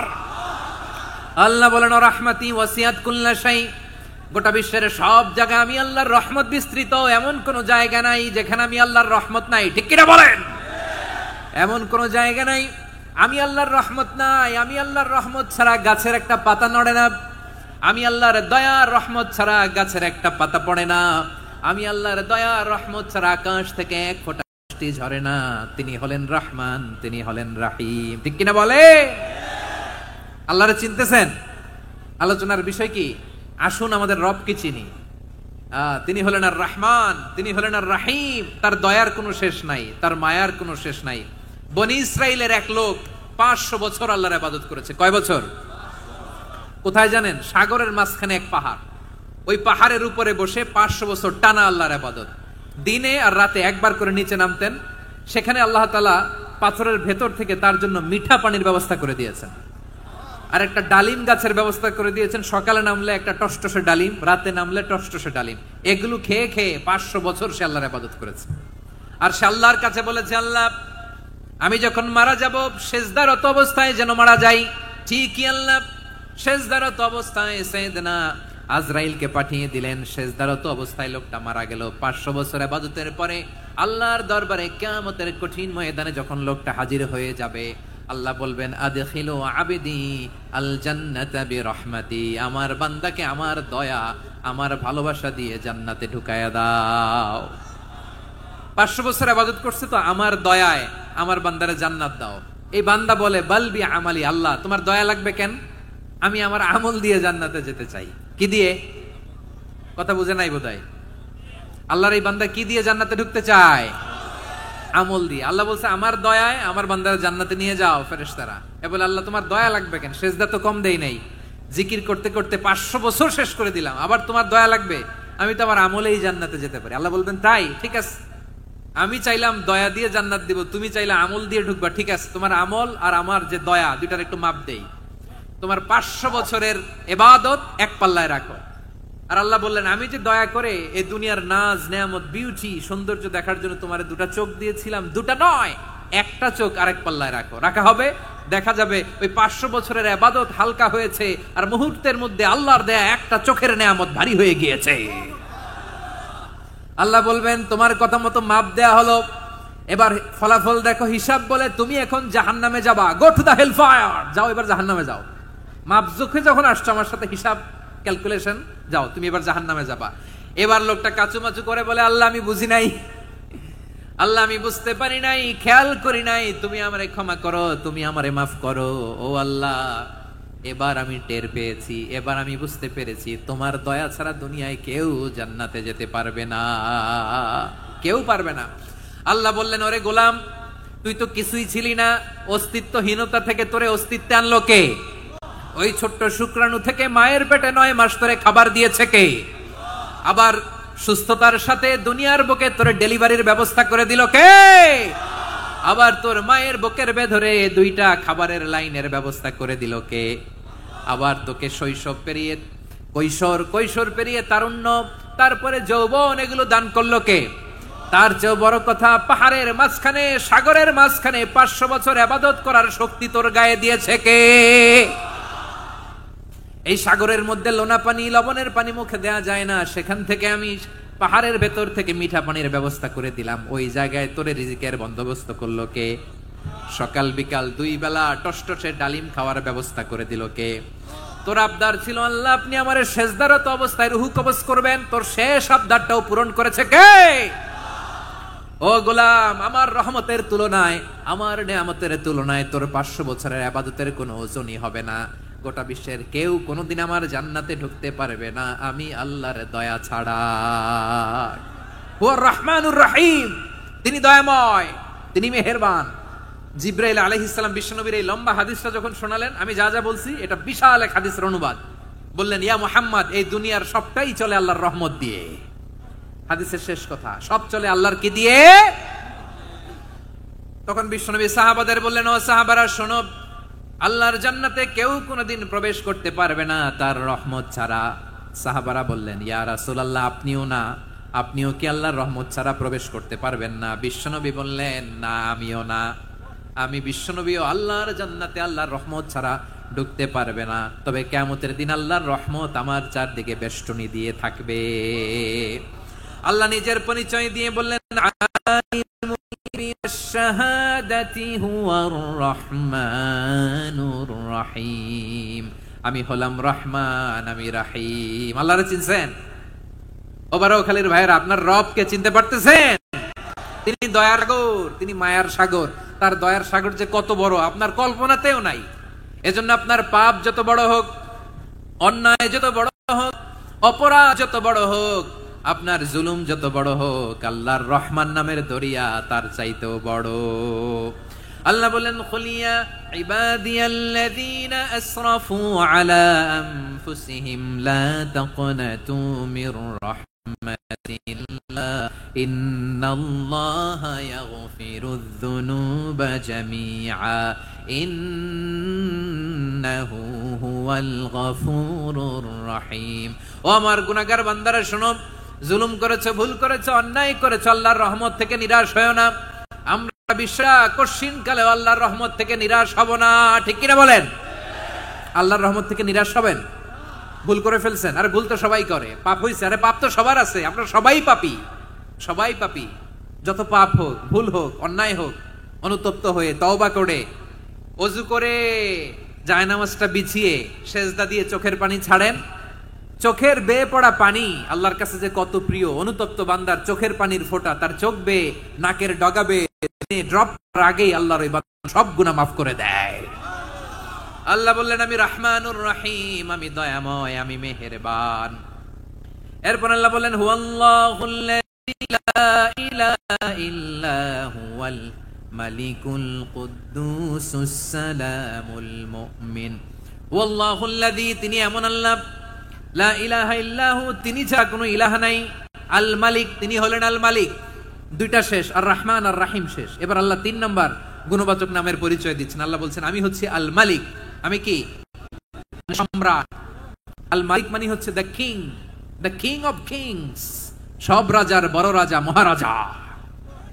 আল্লাহ বলেন, রাহমাতি ওয়াসিআত কুল্লা শাই, গোটা বিশ্বের সব জায়গায় আমি আল্লাহর রহমত বিস্তৃত, এমন কোন জায়গা নাই যেখানে আমি আল্লাহর রহমত নাই। ঠিক কিনা বলেন? এমন কোন জায়গা নাই আমি আল্লাহর রহমত নাই। আমি আল্লাহর রহমত ছাড়া গাছের একটা পাতা নড়ে না, আমি আল্লাহর দয়ার রহমত ছাড়া গাছের একটা পাতা পড়ে না, আমি আল্লাহর দয়ার রহমত ছাড়া আকাশ থেকে এক ফোঁটা বৃষ্টি ঝরে না। তিনি হলেন রহমান, তিনি হলেন রাহিম। ঠিক কিনা বলে? আল্লাহরে চিনতেছেন? আলোচনার বিষয় কি? আসুন আমাদের রবকে চিনি। তিনি হলেন আর রহমান, তিনি হলেন আর রাহিম। তার দয়ার কোনো শেষ নাই, তার মায়ার কোনো শেষ নাই। বনি ইসরাইলের এক লোক 500 বছর আল্লাহর ইবাদত করেছে। কয় বছর? কোথায় জানেন? সাগরের মাঝখানে এক পাহাড়, ওই পাহাড়ের উপরে বসে 500 বছর টানা আল্লাহর ইবাদত। দিনে আর রাতে একবার করে নিচে নামতেন। সেখানে আল্লাহ তাআলা পাথরের ভেতর থেকে তার জন্য মিঠা পানির ব্যবস্থা করে দিয়েছেন, আর একটা ডালিম গাছের ব্যবস্থা করে দিয়েছেন। সকালে নামলে একটা টসটসে ডালিম, রাতে নামলে টসটসে ডালিম। এগুলো খেয়ে খেয়ে 500 বছর সে আল্লাহর ইবাদত করেছে। আর সে আল্লাহর কাছে বলেছে, আল্লাহ আমি যখন মারা যাব সেজদারত অবস্থায় যেন মারা যাই। ঠিকই আল্লাহ সেজদারত অবস্থায় সাইয়েদনা আজরাইলকে পাঠিয়ে দিলেন। সেজদারত অবস্থায় লোকটা মারা গেল। 500 বছর ইবাদতের পরে আল্লাহর দরবারে কিয়ামতের কঠিন ময়দানে যখন লোকটা হাজির হয়ে যাবে, আল্লাহ বলবেন, আদখিলু আবদি আল জান্নাতা বিরহমাতি, আমার বান্দাকে আমার দয়া, আমার ভালোবাসা দিয়ে জান্নাতে ঢুকায়া দাও। 500 বছর ইবাদত করছে তো আমার দয়ায় আমার বান্দারে জান্নাত দাও। এই বান্দা বলে, বালবি আমালি, আল্লাহ তোমার দয়া লাগবে কেন? আমি আমার আমল দিয়ে জান্নাতে যেতে চাই। কি দিয়ে? কথা বুঝে নাই বোধহয়। আল্লাহর এই বান্দা কি দিয়ে জান্নাতে ঢুকতে চায়? আমল দিয়ে। আল্লাহ বলছে, আমার দয়ায় আমার বান্দারা জান্নাতে নিয়ে যাও ফেরেশতারা। এ বলে, আল্লাহ তোমার দয়া লাগবে কেন? সেজদা তো কম দেই নাই, জিকির করতে করতে 500 বছর শেষ করে দিলাম, আবার তোমার দয়া লাগবে? আমি তো আমার আমলেই জান্নাতে যেতে পারি। আল্লাহ বলবেন, তাই ঠিক আছে, আমি চাইলাম দয়া দিয়ে জান্নাত দিব, তুমি চাইলে আমল দিয়ে ঢুকবা। ঠিক আছে, তোমার আমল আর আমার যে দয়া দুইটার একটু মাপ দেই। তোমার 500 বছরের ইবাদত এক পাল্লায় রাখো। আর আল্লাহ বললেন, আমি যে দয়া করে এই দুনিয়ার নাজ নেয়ামত বিউটি সৌন্দর্য দেখার জন্য তোমার দুটা চোখ দিয়েছিলাম, দুটা নয় একটা চোখ আরেক পাল্লায় রাখো। রাখা হবে, দেখা যাবে ওই 500 বছরের ইবাদত হালকা হয়েছে, আর মুহূর্তের মধ্যে আল্লাহর দেয়া একটা চোখের নেয়ামত ভারী হয়ে গিয়েছে। আল্লাহ বলবেন, তোমার কথা মতো মাপ দেয়া হলো, এবার ফলাফল দেখো, হিসাব বলে তুমি এখন জাহান্নামে যাবা। Go to the hell fire, যাও এবার জাহান্নামে যাও। মাপ যুখে যখন আসছো আমার সাথে হিসাব ক্যালকুলেশন, যাও তুমি এবার জাহান্নামে যাবা। এবার লোকটা কাচুমাচু করে বলে, আল্লাহ আমি বুঝি নাই, আল্লাহ আমি বুঝতে পারি নাই, খেয়াল করি নাই, তুমি আমারে ক্ষমা করো, তুমি আমারে মাফ করো। ও আল্লাহ, এবার আমি টের পেয়েছি, এবার আমি বুঝতে পেরেছি, তোমার দয়া ছাড়া দুনিয়ায় কেউ জান্নাতে যেতে পারবে না, কেউ পারবে না। আল্লাহ বললেন, ওরে গোলাম, তুই তো কিছুই ছিলি না, অস্তিত্বহীনতা থেকে তোরে অস্তিত্বে আনলো কে? ওই ছোট্ট শুক্রাণু থেকে মায়ের পেটে 9 মাস ধরে খাবার দিয়েছে কে? আবার সুস্থতার সাথে দুনিয়ার বুকে তোরে ডেলিভারির ব্যবস্থা করে দিল কে? আবার তোর মায়ের বুকের ভেতরে 2টা খাবারের লাইনের ব্যবস্থা করে দিল কে? আবার তোকে শৈশব পেরিয়ে কৈশোর পেরিয়ে তারুণ্য, তারপরে যৌবন, এগুলো দান করলো কে? তার চেয়ে বড় কথা, পাহাড়ের মাঝখানে সাগরের মাঝখানে 500 বছর ইবাদত করার শক্তি তোর গায়ে দিয়েছে কে? এই সাগরের মধ্যে লোনা পানি, লবণের পানি মুখে দেয়া যায় না, সেখান থেকে আমি পাহাড়ের ভেতর থেকে মিঠা পানির ব্যবস্থা করে দিলাম। ওই জায়গায় তোরে রিজিকের বন্দোবস্ত করলো কে? সকাল বিকাল 2 বেলা টসটসে ডালিম খাওয়ার ব্যবস্থা করে দিল কে? তোর আবদার ছিল, আল্লাহ আপনি আমারে সেজদারত অবস্থায় রুহু কবজ করবেন, তোর শেষ আবদারটাও পূরণ করেছে কে? ও গোলাম, আমার রহমতের তুলনায়, আমার নেয়ামতের তুলনায় তোর 500 বছরের ইবাদতের কোনো ওজনই হবে না। গোটা বিশ্বের কেউ কোনোদিন আমার জান্নাতে ঢুকতে পারবে না আমি আল্লাহর দয়া ছাড়া। হুয়ার রহমানুর রহিম, তিনি দয়াময়, তিনি মেহেরবান। জিব্রাইল আলাইহিস সালাম বিশ্বনবীর এই লম্বা হাদিসটা যখন শোনালেন, আমি যা যা বলছি এটা বিশাল এক হাদিসের অনুবাদ, বললেন ইয়া মুহাম্মদ, এই দুনিয়ার সবটাই চলে আল্লাহর রহমত দিয়ে। হাদিসের শেষ কথা, সব চলে আল্লাহর কি দিয়ে? তখন বিশ্বনবী সাহাবাদের বললেন, ও সাহাবারা শোনো, আল্লাহর জান্নাতে কেউ কোনোদিন প্রবেশ করতে পারবে না তার রহমত ছাড়া। সাহাবারা বললেন, ইয়া রাসূলুল্লাহ, আপনিও কি আল্লাহর রহমত ছাড়া প্রবেশ করতে পারবেন না? বিশ্বনবী বললেন, না, আমিও না, আমি বিশ্বনবীও আল্লাহর জান্নাতে আল্লাহর রহমত ছাড়া ঢুকতে পারবে না, তবে কিয়ামতের দিন আল্লাহর রহমত আমার চারদিকে বেষ্টনী দিয়ে থাকবে। আল্লাহ নিজের পরিচয় দিয়ে বললেন, আমি হলাম রহমান, আমি রাহিম। আল্লাহরে চিনছেন? ওবারও খালির ভাইয়ের, আপনার রবকে চিনতে পারতেছেন? তিনি দয়ার সাগর, তিনি মায়ার সাগর। তার দয়ার সাগর যে কত বড় আপনার কল্পনাতেও নাই। এজন্য আপনার পাপ যত বড় হোক, অন্যায় যত বড় হোক, অপরাধ যত বড় হোক, আপনার জুলুম যত বড় হোক, আল্লাহর রহমান নামের দরিয়া তার চাইতেও বড়। আল্লাহ বলেন, খুলিয়া ইবাদিয়াল্লাযীনা আসরাফু আলা আনফুসিহিম লা তাকনাতু মির রাহমাতিল্লাহ ইন্নাল্লাহা ইয়াগফিরুয যুনুবা জামিআ ইন্নাহু হুয়াল গফুরুর রহিম। ও আমার গুনাহগার বান্দারা শোনো, জুলুম করেছো, ভুল করেছো, অন্যায় করেছো, আল্লাহর রহমত থেকে নিরাশ হয়ো না। আমরা বিশ্বাস কঠিন কালে আল্লাহর রহমত থেকে নিরাশ হব না, ঠিক কিনা বলেন? আল্লাহর রহমত থেকে নিরাশ হবেন? ভুল করে ফেলছেন, আরে ভুল তো সবাই করে, পাপ হইছে, আরে পাপ তো সবার আছে, আমরা সবাই পাপী, সবাই পাপী। যত পাপ হোক, ভুল হোক, অন্যায় হোক, অনুতপ্ত হয়ে তওবা করে, ওযু করে, জায়নামাজটা বিছিয়ে সেজদা দিয়ে চোখের পানি ছাড়েন। চোখের বেয়ে পড়া পানি আল্লাহর কাছে যে কত প্রিয়। অনুতপ্ত বান্দার চোখের পানির ফোঁটা তার চোখ বেয়ে, নাকের ডগা বেয়ে ড্রপ করার আগেই আল্লাহর ওই বান্দা সব গুনাহ মাফ করে দেয়। আল্লাহ বললেন, আমি রহমানুর রহিম, আমি দয়াময়, আমি মেহেরবান। এরপর আল্লাহ বললেন, হুয়াল্লাহুল্লাযী লা ইলাহা ইল্লা হুয়াল মালিকুল কুদ্দুসুস সালামুল মুমিন। হুয়াল্লাহুল্লাযী, তিনি এমন আল্লাহ, লা ইলাহা ইল্লাহু, তিনি ছাড়া কোনো ইলাহ নাই। আল মালিক, তিনি হলেন আল মালিক। দুইটা শেষ, আর রহমান আর রাহিম শেষ। এবার আল্লাহ 3 নাম্বার গুণবাচক নামের পরিচয় দিচ্ছেন। আল্লাহ বলছেন, আমি হচ্ছি আল মালিক, আমি কি? সম্রাট। আল মালিক মানে হচ্ছে the king, the king of kings, সব রাজার বড় রাজা, মহারাজা।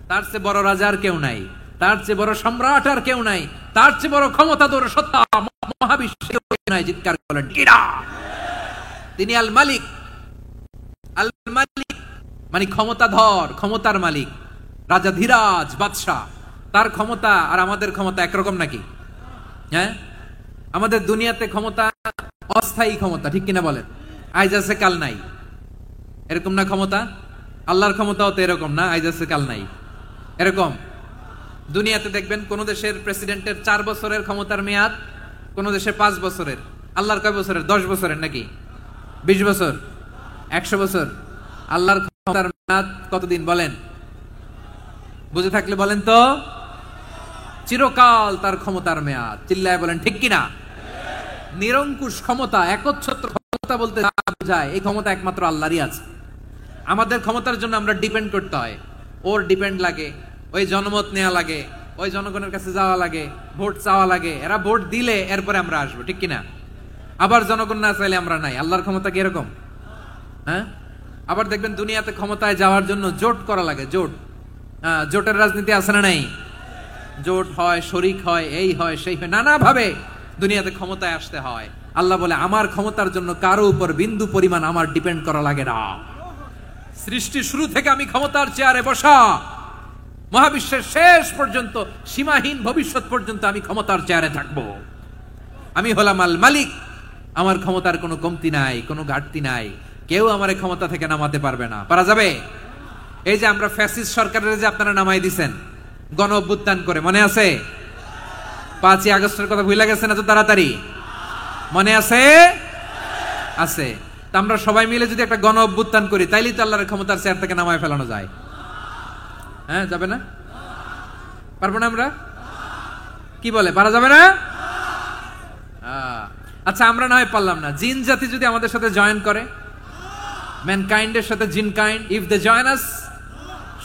তার চেয়ে বড় রাজা আর কেউ নাই, তার চেয়ে বড় সম্রাট আর কেউ নাই, তার চেয়ে বড় ক্ষমতাধর সত্তা মহাবিশ্বে নাই। চিৎকার করেন কিরা? তিনি আল মালিক। আল মালিক মানে ক্ষমতাধর, ক্ষমতার মালিক, রাজা ধীরাজ বাদশাহ। তার ক্ষমতা আর আমাদের ক্ষমতা একরকম নাকি? হ্যাঁ, আমাদের দুনিয়াতে ক্ষমতা অস্থায়ী ক্ষমতা, ঠিক কিনা বলেন? আজ আছে কাল নাই, এরকম না ক্ষমতা? আল্লাহর ক্ষমতাও তো এরকম না, আজ আছে কাল নাই এরকম। দুনিয়াতে দেখবেন কোন দেশের প্রেসিডেন্টের 4 বছরের ক্ষমতার মেয়াদ, কোন দেশে 5 বছরের। আল্লাহর কয় বছরের? 10 বছরের নাকি 20 বছর, 100 বছর। আল্লাহর ক্ষমতার মেয়াদ কতদিন বলেন? বুঝে থাকলে বলেন তো। চিরকাল তার ক্ষমতার মেয়াদ। চিল্লায় বলেন ঠিক কিনা? নিরঙ্কুশ ক্ষমতা, একচ্ছত্র ক্ষমতা বলতে যা বোঝায়, এই ক্ষমতা একমাত্র আল্লাহরই আছে। আমাদের ক্ষমতার জন্য আমরা ডিপেন্ড করতে হয়, ওর ডিপেন্ড লাগে, ওই জনমত নেওয়া লাগে, ওই জনগণের কাছে যাওয়া লাগে, ভোট চাওয়া লাগে। এরা ভোট দিলে এরপরে আমরা আসবো, ঠিক কিনা? আবার জনগণ না চাইলে আমরা নাই। আল্লাহর ক্ষমতা কি এরকম? হ্যাঁ। আবার দেখবেন দুনিয়াতে ক্ষমতায় যাওয়ার জন্য জোট করা লাগে, জোট। জোটের রাজনীতি আছে না নাই? জোট হয়, শরিক হয়, এই হয়, সেই হয়, নানা ভাবে দুনিয়াতে ক্ষমতায় আসতে হয়। আল্লাহ বলে, আমার ক্ষমতার জন্য কারো উপর বিন্দু পরিমাণ আমার ডিপেন্ড করা লাগে না। সৃষ্টি শুরু থেকে আমি ক্ষমতার চেয়ারে বসা, মহাবিশ্বের শেষ পর্যন্ত, সীমাহীন ভবিষ্যৎ পর্যন্ত আমি ক্ষমতার চেয়ারে থাকবো। আমি হলাম আল মালিক। আমার ক্ষমতার কোনো কমতি নাই, কোনো ঘাটতি নাই। কেউ আমার ক্ষমতা থেকে নামাতে পারবে না। পারা যাবে? এই যে আমরা ফ্যাসিস্ট সরকারের যে আপনারা নামাই দিছেন গণ অভ্যুত্থান করে, মনে আছে? 5ই আগস্টের কথা ভুলে গেছেন এত তাড়াতাড়ি? মনে আছে? আছে। তা আমরা সবাই মিলে যদি একটা গণ অভ্যুত্থান করি, তাইলেই তো আল্লাহর ক্ষমতার চেয়ার থেকে নামায় ফেলানো যায়। হ্যাঁ, যাবে না? পারবো না আমরা? কি বলে, পারা যাবে না? আচ্ছা, আমরা না হয় পারলাম না, জিন জাতি যদি আমাদের সাথে জয়েন করে, ম্যানকাইন্ডের সাথে জিনকাইন্ড, ইফ দে জয়েন আস,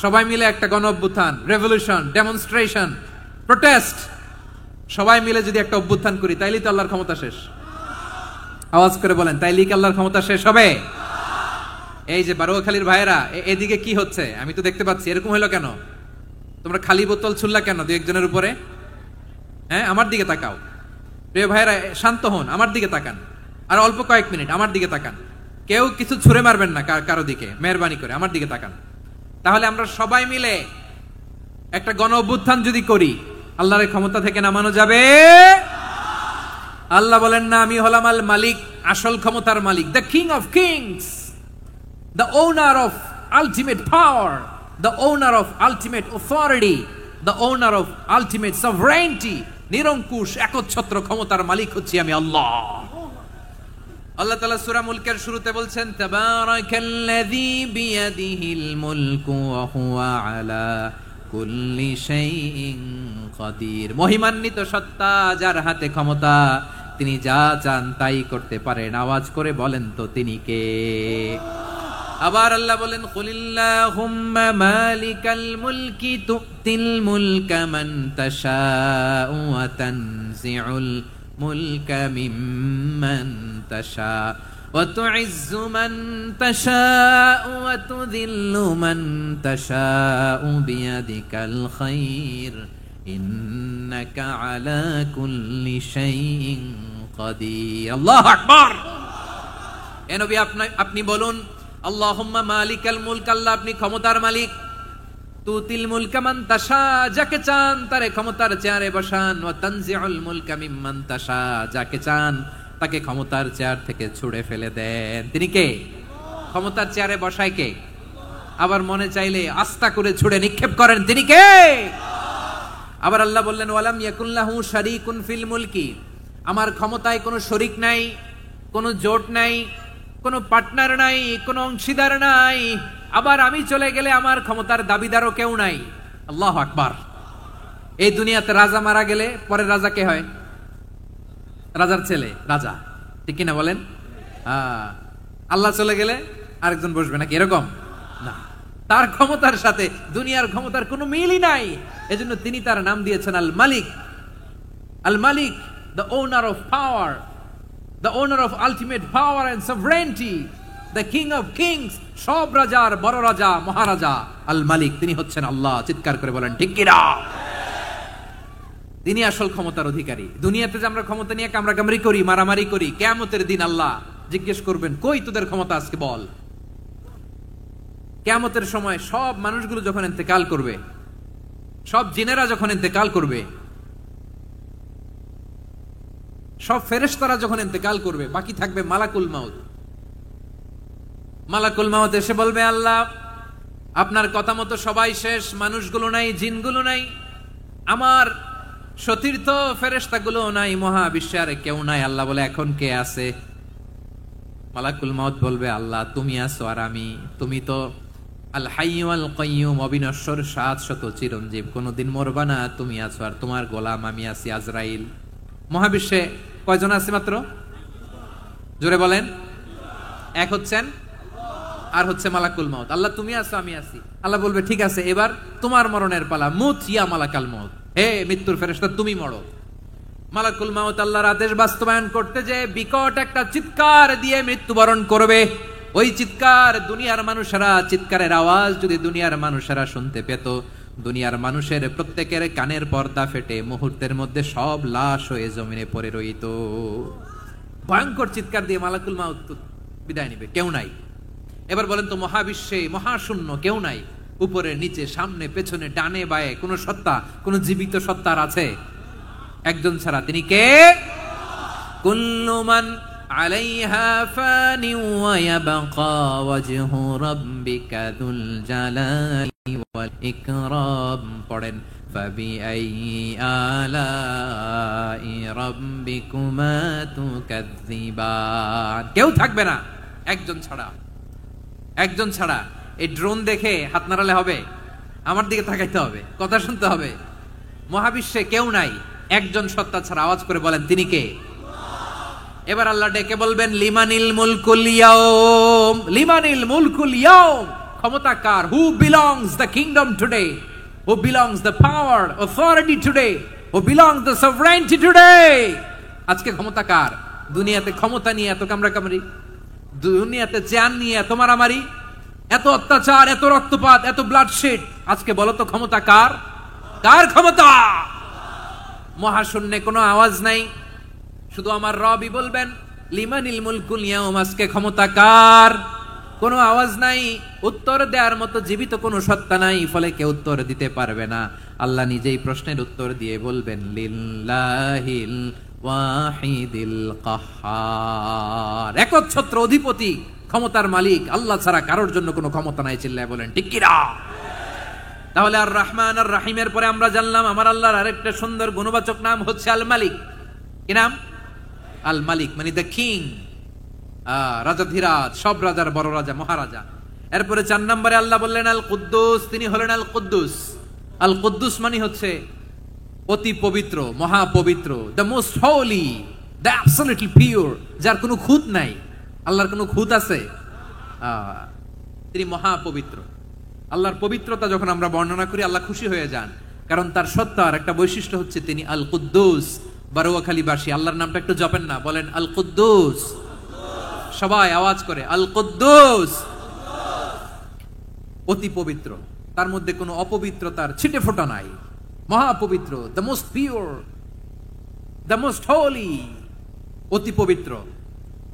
সবাই মিলে একটা গণ অভ্যুত্থান, রেভলিউশন, ডেমনস্ট্রেশন, প্রোটেস্ট, সবাই মিলে যদি একটা অভ্যুত্থান করি, তাইলেই তো আল্লাহর ক্ষমতা শেষ। আওয়াজ করে বলেন, তাইলেই কি আল্লাহর ক্ষমতা শেষ হবে? এই যে বারুয়াখালীর ভাইয়েরা, এদিকে কি হচ্ছে আমি তো দেখতে পাচ্ছি, এরকম হলো কেন? তোমরা খালি বোতল ছুড়লা কেন দুই একজনের উপরে? হ্যাঁ, আমার দিকে তাকাও। প্রিয় ভাইয়েরা, শান্ত হন, আমার দিকে তাকান, আর অল্প কয়েক মিনিট আমার দিকে তাকান। কেউ কিছু ছুঁড়ে মারবেন না কারো দিকে, মেহরবানি করে আমার দিকে তাকান। তাহলে আমরা সবাই মিলে একটা গণ অভ্যুত্থান যদি করি, আল্লাহর ক্ষমতা থেকে নামানো যাবে? আল্লাহ বলেন না, আমি হলাম আল মালিক, আসল ক্ষমতার মালিক, the king of kings, the owner of ultimate power, the owner of ultimate authority, the owner of ultimate sovereignty. নিরঙ্কুশ একচ্ছত্র ক্ষমতার মালিক হচ্ছি আমি আল্লাহ। আল্লাহ তাআলা সূরা মুলকের শুরুতে বলছেন, তাবারাকাল্লাযী বিয়াদিহিল মুলকু ওয়া হুয়া আলা কুল্লি শাইইন কাদির। মহিমান্বিত সত্তা, যার হাতে ক্ষমতা, তিনি যা চান তাই করতে পারেন। আওয়াজ করে বলেন তো তিনি কে? আবার আল্লাহ বলেন, কুলিল্লাহুম্মা মালিকাল মুলকি তুতিল মুলকা মান তাশাউ ওয়া তানজিউল মুলকা মিম্মান তাশাউ ওয়া তুইজ্জু মান তাশাউ ওয়া তুযিল্লু মান তাশাউ বিয়াদিকাল খায়র ইন্নাকা আলা কুল্লি শাইইন কাদির। আল্লাহু আকবার। এ নবী, আপনি বলুন, আল্লাহুম্মা মালিকাল মুলক, আল্লাহ আপনি ক্ষমতার মালিক, তুতিল মুলকা মান তাশা, যাকে চান তারে ক্ষমতার চেয়ারে বসান, ওয়া তানজিউল মুলকা মিম্মান তাশা, যাকে চান তাকে ক্ষমতার চেয়ার থেকে ছুঁড়ে ফেলে দেন। তিনি কে? ক্ষমতার চেয়ারে বসায় কে? আবার মনে চাইলে আস্থা করে ছুঁড়ে নিক্ষেপ করেন, তিনি কে? আবার আল্লাহ বললেন, ওয়ালাম ইয়াকুল্লাহু শারীকুন ফিল মুলকি, আমার ক্ষমতায় কোনো শরীক নাই, কোনো জোট নাই, কোনো পার্টনার নাই, কোনো অংশীদার নাই। আবার আমি চলে গেলে আমার ক্ষমতার দাবিদারও কেউ নাই। আল্লাহু আকবার। এই দুনিয়াতে রাজা মারা গেলে পরে রাজা কে হয়? রাজার ছেলে রাজা, ঠিক কিনা বলেন? আল্লাহ চলে গেলে আরেকজন বসবে নাকি? এরকম না, তার ক্ষমতার সাথে দুনিয়ার ক্ষমতার কোনো মিলই নাই। এজন্য তিনি তার নাম দিয়েছেন আল মালিক। আল মালিক, the owner of power, the owner of ultimate power and sovereignty, the king of kings, সব রাজার বড় রাজা, মহারাজা আল মালিক, তিনি হচ্ছেন আল্লাহ। চিৎকার করে বলেন ঠিক কিনা? তিনি আসল ক্ষমতার অধিকারী। দুনিয়াতে যে আমরা ক্ষমতা নিয়ে কামড়াকামড়ি করি, মারামারি করি, কিয়ামতের দিন আল্লাহ জিজ্ঞেস করবেন, কই তোদের ক্ষমতা আজকে বল। কিয়ামতের সময় সব মানুষগুলো যখন ইন্তেকাল করবে, সব জিনেরা যখন ইন্তেকাল করবে, সব ফেরেশতারা যখন ইন্তেকাল করবে, বাকি থাকবে মালাকুল মাউত। মালাকুল মাউত এসে বলবে, আল্লাহ আপনার কথা মতো সবাই শেষ, মানুষগুলো নাই, জিনগুলো নাই, আমার সতীর্থ ফেরেশতাগুলো নাই, মহাবিশ্বে আর কেউ নাই। আল্লাহ বলে, এখন কে আছে? মালাকুল মাউত বলবে, আল্লাহ তুমি আছো আর আমি। তুমি তো আল হাইয়্যু আল কাইয়্যুম, অবিনশ্বর, শাশ্বত, চিরঞ্জীব, কোনদিন মরবা না, তুমি আছো, আর তোমার গোলাম আমি আছি আজরাইল। মহাবিশ্বে কয়জন আছে মাত্র? জোরে বলেন। এক হচ্ছেন, আর হচ্ছে মালাকুল মাউত। আল্লাহ তুমি আছো আমি আছি। আল্লাহ বলবে, ঠিক আছে, এবার তোমার মরণের পালা, মুত ইয়া মালাকাল মাউত, হে মৃত্যুর ফেরেশতা তুমি মরো। মালাকুল মাউত আল্লাহর আদেশ বাস্তবায়ন করতে যে বিকট একটা চিৎকার দিয়ে মৃত্যুবরণ করবে। ওই চিৎকার দুনিয়ার মানুষেরা, চিৎকারের আওয়াজ যদি দুনিয়ার মানুষেরা শুনতে পেত, দুনিয়ার মানুষের প্রত্যেকের কানের পর্দা ফেটে মুহূর্তের মধ্যে সব লাশ হয়ে জমিনে পড়ে রইত। ভয়ঙ্কর চিৎকার দিয়ে মালাকুল মাউত বিদায় নিবে, কেউ নাই। এবার বলেন তো, মহাবিশ্বে মহাশূন্য, কেউ নাই, উপরে নিচে, সামনে পেছনে, ডানে বায়ে কোন সত্তা, কোন জীবিত সত্তার আছে? একজন ছাড়া, তিনি কে? কুল্লু মান আলাইহা ফানি ওয়া ইয়াবকা ওয়াজহু রাব্বিকা যুল জালালি ওয়াল ইকরাম। পড়েন, ফাবিআইয়ি আলাই রাব্বিকুমা তুকাযযিবান। কেউ থাকবে না, একজন ছাড়া, একজন ছাড়া। এই ড্রোন দেখে হাত নাড়ালে হবে? আমার দিকে তাকাইতে হবে, কথা শুনতে হবে। মহাবিশ্বে কেউ নাই, একজন সত্তা ছাড়া। আওয়াজ করে বলেন তিনি কে? এবার আল্লাহ ডেকে বলবেন লিমানিল মুলকুল ইয়াউম, লিমানিল মুলকুল ইয়াউম, ক্ষমতা কার? Who belongs the kingdom today, who belongs the power authority today, who belongs the sovereignty today. আজকে ক্ষমতা কার? দুনিয়াতে ক্ষমতা নিয়ে এত কামড়াকামড়ি, দুনিয়াতে জান নিয়ে এত মারামারি, এত অত্যাচার, এত রক্তপাত, এত ব্লাডশেড। আজকে বলো তো ক্ষমতা কার? কার ক্ষমতা? মহাশূন্যে কোনো আওয়াজ নাই, শুধু আমার রবই বলবেন লিমানিল মুলকুল ইয়াউম, আজকে ক্ষমতা কার? কোনো আওয়াজ নাই, উত্তর দেওয়ার মতো জীবিত কোনো সত্তা নাই, ফলে কেউ উত্তর দিতে পারবে না। আল্লাহ নিজেই প্রশ্নের উত্তর দিয়ে বলবেন লিল্লাহিল ওয়াহিদিল কাহ্হার, একচ্ছত্র অধিপতি, ক্ষমতার মালিক আল্লাহ ছাড়া কারোর জন্য কোনো ক্ষমতা নাই। চিল্লায় বলেন ঠিক কিনা? তাহলে আর রহমান আর রাহিমের পরে আমরা জানলাম আমার আল্লাহর আরেকটা সুন্দর গুণবাচক নাম হচ্ছে আল মালিক। কি নাম? আল মালিক, মানে দ্য কিং, রাজাধিরাজ, সব রাজার বড় রাজা, মহারাজা। এরপরে 4 নম্বরে আল্লাহ বললেন আল কুদ্দুস, তিনি হলেন আল কুদ্দুস। আল কুদ্দুস মানে হচ্ছে অতি পবিত্র, মহাপবিত্র, the most holy, the absolutely pure, যার কোনো খুঁত নাই। আল্লাহর কোনো খুঁত আছে? তিনি মহাপবিত্র। আল্লাহর পবিত্রতা যখন আমরা বর্ণনা করি আল্লাহ খুশি হয়ে যান, কারণ তার সত্তার একটা বৈশিষ্ট্য হচ্ছে তিনি আল কুদ্দুস। বারোয়াখালীবাসী আল্লাহর নামটা একটু জপেন না, বলেন আল কুদ্দুস, সবাই আওয়াজ করে আল কুদ্দুস। অতি পবিত্র, তার মধ্যে কোনো অপবিত্রতার ছিটে ফোঁটা নাই, মহাপবিত্র, the most pure, the most holy, অতি পবিত্র।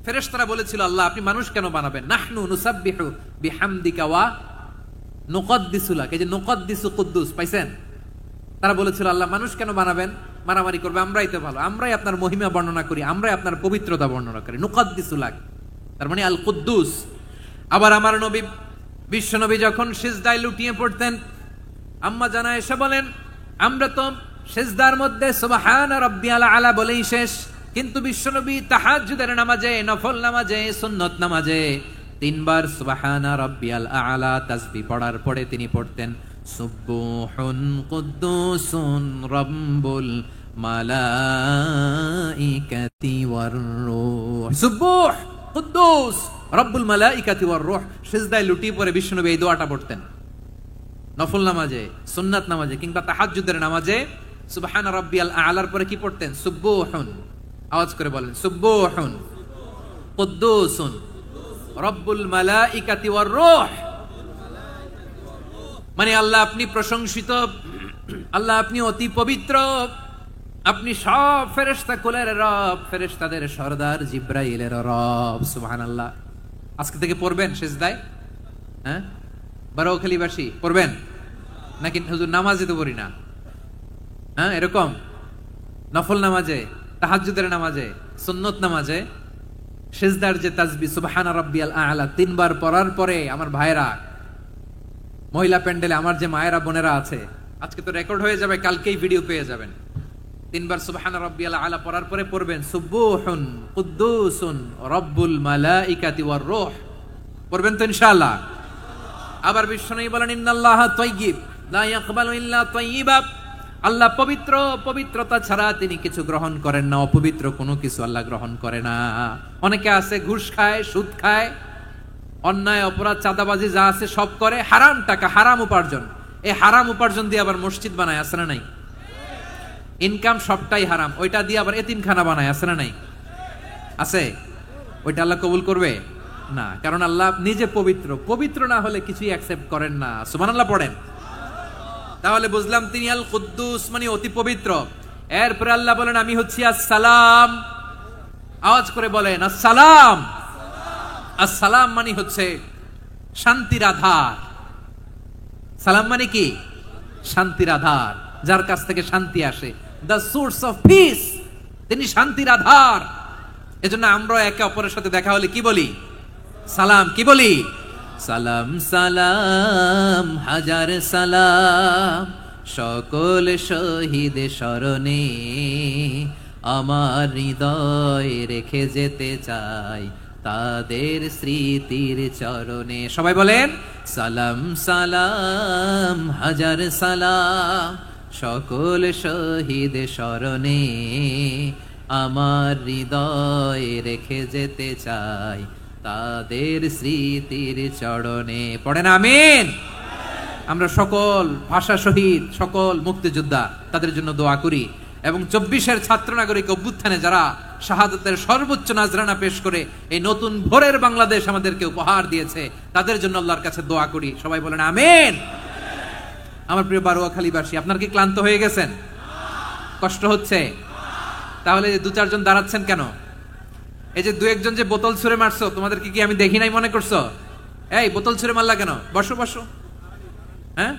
ফেরেশতারা বলেছিল আল্লাহ আপনি মানুষ কেন বানাবেন? নাহনু নুসাব্বিহু বিহামদিকা ওয়া নুকদ্দিসু লাক, এই যে নুকদ্দিসু কুদ্দুস পাইছেন? তারা বলেছিল আল্লাহ মানুষ কেন বানাবেন? মারামারি করবে, আমরাই তো ভালো, আমরাই আপনার মহিমা বর্ণনা করি, আমরাই আপনার পবিত্রতা বর্ণনা করি। নুকদ্দিসু লাক তার মানে আল কুদ্দুস। আবার আমার নবী বিশ্ব নবী যখন সিজদায় লুটিয়ে পড়তেন, আম্মা জানা এসে বলেন আমরা তো সিজদার মধ্যে সুবহান রাব্বিয়াল আলা বলেই শেষ, কিন্তু বিশ্বনবী তাহাজ্জুদের নামাজে, নফল নামাজে, সুন্নত নামাজে 3 বার সুবহানা রাব্বিয়াল আলা তাসবিহ পড়ার পরে তিনি পড়তেন সুবহুন কুদ্দুসুন রাব্বুল মালাইকাতি ওয়ার রূহ। সুবহ কুদ্দুস রাব্বুল মালাইকাতি ওয়ার রূহ। সিজদায় লুটিয়ে পড়ে বিশ্বনবী এই দোয়াটা পড়তেন। নফল নামাজে, সুন্নাত নামাজে কিংবা তাহাজ্জুদের নামাজে সুবহানা রাব্বিয়াল আলার পরে কি পড়তেন? সুবহুন, আওয়াজ করে বলেন সুবহুন কুদ্দুসুন রব্বুল মালাইকাতি ওয়ার রূহ। মানে আল্লাহ আপনি প্রশংসিত, আল্লাহ আপনি অতি পবিত্র, আপনি সব ফেরেশতা কুলের রব, ফেরেশতাদের সরদার জিব্রাইলের রব। সুবহানাল্লাহ। আজকে থেকে পড়বেন সিজদায়? হ্যাঁ, বারোখালীবাসী পড়বেন নাকি? হুজুর নামাজে তো পড়ি না। হ্যাঁ, এরকম নফল নামাজে, তাহাজ্জুদের নামাজে, সুন্নত নামাজে সিজদার যে তাসবিহ সুবহানা রাব্বিয়াল আ'লা 3 বার পড়ার পরে আমার ভাইরা, মহিলা প্যান্ডেলে আমার যে মায়েরা বোনেরা আছে, আজকে তো রেকর্ড হয়ে যাবে, কালকেই ভিডিও পেয়ে যাবেন। 3 বার সুবহানা রাব্বিয়াল আ'লা পড়ার পরে পড়বেন সুবহুন কুদ্দুসুন রব্বুল মালাইকাতি ওয়ার রূহ। পড়বেন তো ইনশাআল্লাহ? আবার বিশ্বনবী বলেন ইন্নাল্লাহা তাইয়্যিব লা ইয়াকবালু ইল্লা তাইয়্যিবা, আল্লাহ পবিত্র, পবিত্রতা ছাড়া তিনি কিছু গ্রহণ করেন না, অপবিত্র কোনো কিছু আল্লাহ গ্রহণ করে না। অনেকে আছে ঘুষ খায়, সুদ খায়, অন্যায় অপরাধ চাঁদাবাজি যা আছে সব করে, হারাম টাকা, হারাম উপার্জন। এই হারাম উপার্জন দিয়ে আবার মসজিদ বানায়, আছে না নাই? ইনকাম সবটাই হারাম, ওইটা দিয়ে আবার এতিমখানা বানায়, আছে না নাই? আছে। ওইটা আল্লাহ কবুল করবে না, কারণ আল্লাহ নিজে পবিত্র, পবিত্র না হলে কিছুই অ্যাকসেপ্ট করেন না। সুবহানাল্লাহ পড়েন। তাহলে বুঝলাম তিনি আল কুদ্দুস মানে অতি পবিত্র। এরপরে আল্লাহ বলেন আমি হচ্ছি আসসালাম। আওয়াজ করে বলেন আসসালাম। আসসালাম মানে হচ্ছে শান্তির আধার। সালাম মানে কি? শান্তির আধার, যার কাছ থেকে শান্তি আসে, দ্য সোর্স অফ পিস। তিনি শান্তির আধার। এজন্য আমরা একে অপরের সাথে দেখা হলে কি বলি? সালাম। কি বলি? সালাম সালাম হাজার সালাম, সকল শহীদ স্মরণে আমার হৃদয় রেখে যেতে চাই তাদের স্মৃতির চরণে। সবাই বলেন সালাম সালাম হাজার সালাম সকল শহীদ স্মরণে, আমার হৃদয় রেখে যেতে চাই তাদের স্মৃতির চরণে। পড়েন আমিন। আমরা সকল ভাষা শহীদ, সকল মুক্তিযোদ্ধা তাদের জন্য দোয়া করি, এবং 24-এর ছাত্র নাগরিক অভ্যুত্থানে যারা শাহাদাতের সর্বোচ্চ নাজরানা পেশ করে এই নতুন ভোরের বাংলাদেশ আমাদেরকে উপহার দিয়েছে, তাদের জন্য আল্লাহর কাছে দোয়া করি। সবাই বলেন আমিন। আমার প্রিয় বারুয়াখালীবাসী, আপনার কি ক্লান্ত হয়ে গেছেন? কষ্ট হচ্ছে? তাহলে 2-4 জন দাঁড়াচ্ছেন কেন? এই যে 2-1 জন যে বোতল ছুঁড়ে মারছো, তোমাদের কি আমি দেখি নাই মনে করছো? এই বোতল ছুঁড়ে মারলা কেন? বসো বসো। হ্যাঁ,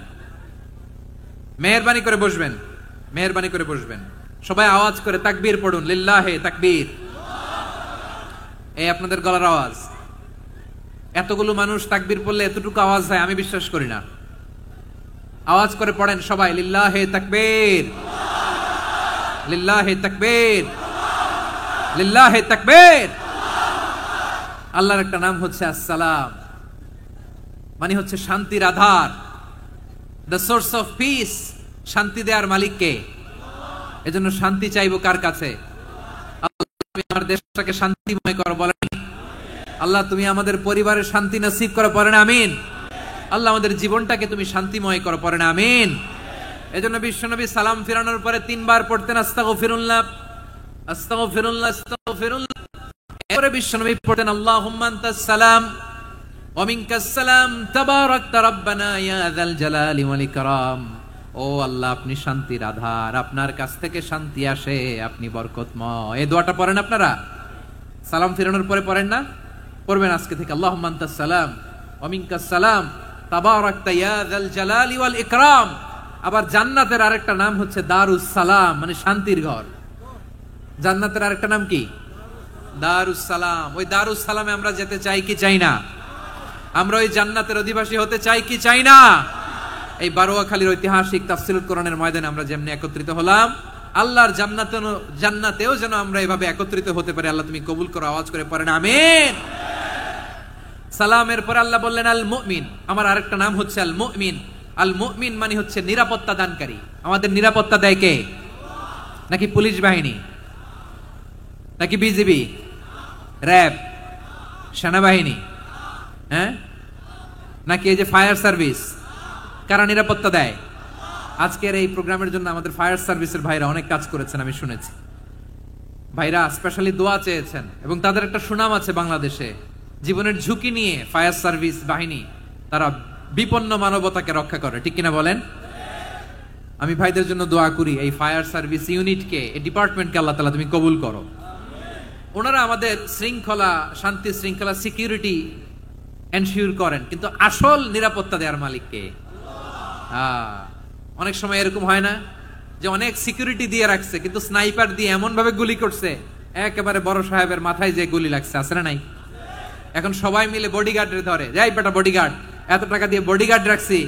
মেহেরবানি করে বসবেন, মেহেরবানি করে বসবেন। সবাই আওয়াজ করে তাকবীর পড়ুন, লিল্লাহে তাকবীর। এই আপনাদের গলার আওয়াজ। এতগুলো মানুষ তাকবীর পড়লে এতটুকু আওয়াজ হয় আমি বিশ্বাস করি না। আওয়াজ করে পড়েন সবাই, লিল্লাহে তাকবীর, লিল্লাহে তাকবীর, লিল্লাহে তাকবীর। আল্লাহর একটা নাম হচ্ছে আসসালাম, মানে হচ্ছে শান্তির আধার, দ্য সোর্স অফ পিস। শান্তি দেওয়ার মালিক কে? এজন্য শান্তি চাইবো কার কাছে? আল্লাহ তুমি আমার দেশটাকে শান্তিময় করো, বলেন আল্লাহ তুমি আমাদের পরিবারের শান্তি নসিব করো, পড়েন আমিন। আল্লাহ আমাদের জীবনটাকে তুমি শান্তিময় করো, পড়েন আমিন। এজন্য বিশ্বনবী সালাম ফিরানোর পরে 3 বার পড়তেন আস্তাগফিরুল্লাহ, আস্তাগফিরুল্লাহ, আস্তাগফিরুল্লাহ। এরপরে বিশ্বনবী পড়তেন আল্লাহুম্মা আনতাস সালাম ওয়া মিনকাস সালাম তাবারাকতা রাব্বানা ইয়া যাল জালালি ওয়াল ইকরাম। ও আল্লাহ আপনি শান্তির আধার, আপনার কাছ থেকে শান্তি আসে, আপনি বরকতময়। এই দোয়াটা পড়েন আপনারা সালাম ফিরানোর পরে, পড়েন না? পড়বেন আজকে থেকে, আল্লাহুম্মা আনতাস সালাম ওয়া মিনকাস সালাম তাবারাকতা ইয়া যাল জালালি ওয়াল ইকরাম। আবার জান্নাতের আরেকটা নাম হচ্ছে দারুস সালাম, মানে শান্তির ঘর। জান্নাতের আরেকটা নাম কি? দারুস সালাম। ওই দারুস সালামে আমরা যেতে চাই কি চাই না? আমরা ওই জান্নাতের অধিবাসী হতে চাই কি চাই না? এই বারুয়াখালীর ঐতিহাসিক তাফসীরুল কোরআনের ময়দানে আমরা যেমনি একত্রিত হলাম, আল্লাহর জান্নাতেও যেন আমরা এভাবে একত্রিত হতে পারি। আল্লাহ তুমি কবুল করো। আওয়াজ করে পড়েন আমিন। সালামের পরে আল্লাহ বললেন আল মুমিন। আমার আরেকটা নাম হচ্ছে আল মুমিন। আল মুমিন মানে হচ্ছে নিরাপত্তা দানকারী। আমাদের নিরাপত্তা দেয় কে? নাকি পুলিশ বাহিনী, নাকি বিজিবি, র্যাব, সেনাবাহিনী, হ্যাঁ, নাকি এই যে ফায়ার সার্ভিস? কারা নিরাপত্তা দেয়? আজকের এই প্রোগ্রামের জন্য আমাদের ফায়ার সার্ভিসের ভাইরা অনেক কাজ করেছেন, আমি শুনেছি। ভাইরা স্পেশালি দোয়া চেয়েছেন, এবং তাদের একটা সুনাম আছে বাংলাদেশে। জীবনের ঝুঁকি নিয়ে ফায়ার সার্ভিস বাহিনী তারা বিপন্ন মানবতাকে রক্ষা করে, ঠিক কিনা বলেন? আমি ভাইদের জন্য দোয়া করি, এই ফায়ার সার্ভিস ইউনিটকে, এই ডিপার্টমেন্টকে আল্লাহ তাআলা তুমি কবুল করো। ওনারা আমাদের শৃঙ্খলা, শান্তি শৃঙ্খলা, সিকিউরিটি এনশিওর করেন, কিন্তু আসল নিরাপত্তা দেওয়ার মালিক কে? অনেক সময় এরকম হয় না যে অনেক সিকিউরিটি দিয়ে রাখছে, কিন্তু স্নাইপার দিয়ে এমন ভাবে গুলি করছে একেবারে বড় সাহেবের মাথায় যে গুলি লাগছে, আছে না নাই? এখন সবাই মিলে বডিগার্ডের ধরে, যাই বেটা বডিগার্ড, এত টাকা দিয়ে বডিগার্ড রাখছি,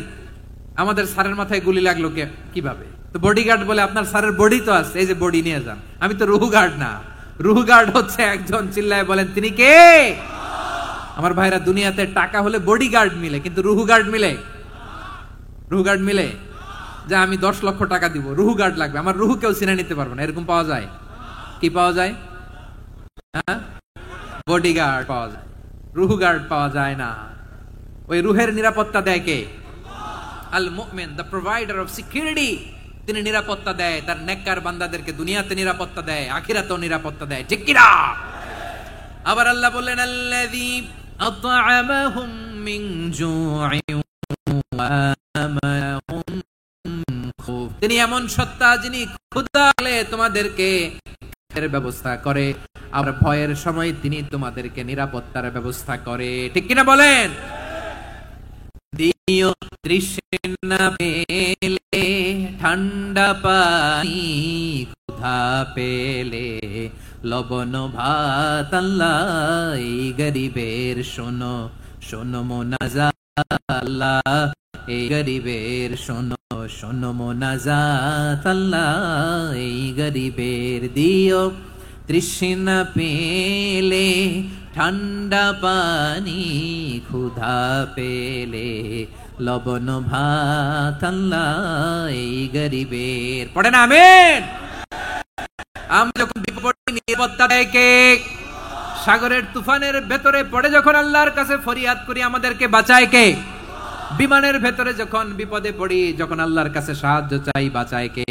আমাদের স্যারের মাথায় গুলি লাগলো কিভাবে? তো বডিগার্ড বলে আপনার স্যারের বডি তো আছে, এই যে বডি নিয়ে যান। আমি তো রুহু গার্ড না, রুহু গার্ড হচ্ছে একজন, চিল্লায় বলেন তিনি কে? আমার ভাইরা, দুনিয়াতে টাকা হলে বডিগার্ড মিলে, কিন্তু রুহু গার্ড মিলে? রুহু গার্ড মিলে? যে আমি 10 লক্ষ টাকা দিব, রুহু গার্ড লাগবে, আমার রুহু কেউ চিনে নিতে পারবে না, এরকম পাওয়া যায়? কি পাওয়া যায়? হ্যাঁ, বডিগার্ড পাওয়া যায়, রুহু গার্ড পাওয়া যায় না। ওই রুহের নিরাপত্তা দেয় কে? আল মুমিন, দ্য প্রোভাইডার অফ সিকিউরিটি। তিনি নিরাপত্তা দেয় তার নেককার বান্দাদেরকে, দুনিয়াতে নিরাপত্তা দেয়, আখিরাতেও নিরাপত্তা দেয়, ঠিক কি না? আবার আল্লাহ বললেন আল্লাযী আত'আমাহুম মিন জু'ইন ওয়া আমানাহুম খুফ। তিনি এমন সত্তা যিনি ক্ষুধালে তোমাদেরকে এর ব্যবস্থা করে, আবার ভয়ের সময় তিনি তোমাদেরকে নিরাপত্তার ব্যবস্থা করে, ঠিক কিনা বলেন? দিও তৃষ্ণা পেলে ঠান্ডা পানি, ক্ষুধা পেলে লবণ ভাত, আল্লাহ এই গরিবের শোনো শোনো মোনাজাত, আল্লাহ এই গরিবের শোনো শোনো মোনাজাত, আল্লাহ এই গরিবের দিও তৃষ্ণা পেলে ঠান্ডা পানি ক্ষুধা পেলে, লবণ ভাত আল্লাহ এই গরিবের। পড়েন আমিন। আমরা যখন বিপদে নিরাপত্তা দেয় কে? সাগরের তুফানের ভেতরে পড়ে যখন আল্লাহর কাছে ফরিয়াদ করি আমাদেরকে বাঁচায় কে? বিমানের ভেতরে যখন বিপদে পড়ি, যখন আল্লাহর কাছে সাহায্য চাই, বাঁচায় কে?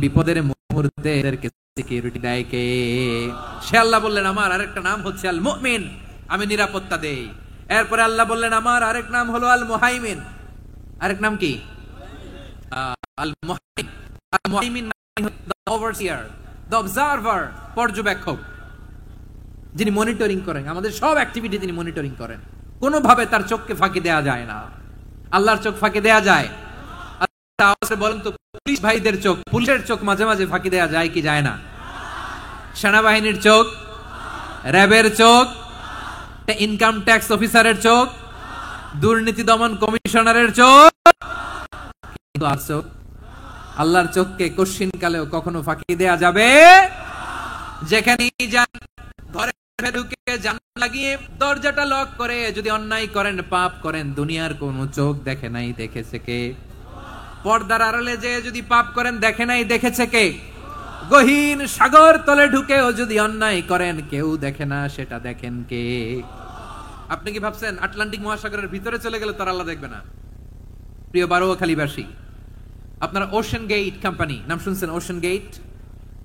বিপদের মুহূর্তে এদেরকে সিকিউরিটি দেয় কে? সে আল্লাহ বললেন আমার আরেকটা নাম হচ্ছে আল মুমিন, আমি নিরাপত্তা দেই। এরপরে আল্লাহ বললেন আমার আরেক নাম হলো আল মুহাইমিন। আরেক নাম কি? আল মুহাইমিন। আল মুহাইমিন দ্য ওভারসিয়ার, দ্য অবজারভার, পর্যবেক্ষক, যিনি মনিটরিং করেন আমাদের সব অ্যাক্টিভিটি, তিনি মনিটরিং করেন। কোনোভাবে তার চোখকে ফাঁকি দেয়া যায় না। আল্লাহর চোখ ফাঁকি দেয়া যায়? বলেন তো, পুলিশ ভাইদের চোখ, পুলিশের চোখ মাঝে মাঝে ফাঁকি দেয়া যায় কি যায় না? সেনাবাহিনীর চোখ, র্যাবের চোখ, ইনকাম ট্যাক্স অফিসারের চোখ, দুর্নীতি দমন কমিশনারের চোখ, কিন্তু আল্লাহর চোখকে কশিন কালেও কখনো ফাঁকি দেয়া যাবে? যেখানে যান ঘরে ঢুকে জানালা লাগিয়ে দরজাটা লক করে যদি অন্যায় করেন, পাপ করেন, দুনিয়ার কোন চোখ দেখে নাই, দেখেছে কে? পর্দার আড়ালে যে যদি পাপ করেন, দেখে নাই, দেখেছে কে? গহীন সাগর তলে ঢুকেও যদি অন্যায় করেন, কেউ দেখে না, সেটা দেখেন কে? আপনি কি ভাবছেন আটলান্টিক মহাসাগরের ভিতরে চলে গেলে তার আল্লাহ দেখবে না? প্রিয় বারোয়াখালীবাসী, আপনারা ওশান গেট কোম্পানি নাম শুনছেন? ওশান গেট,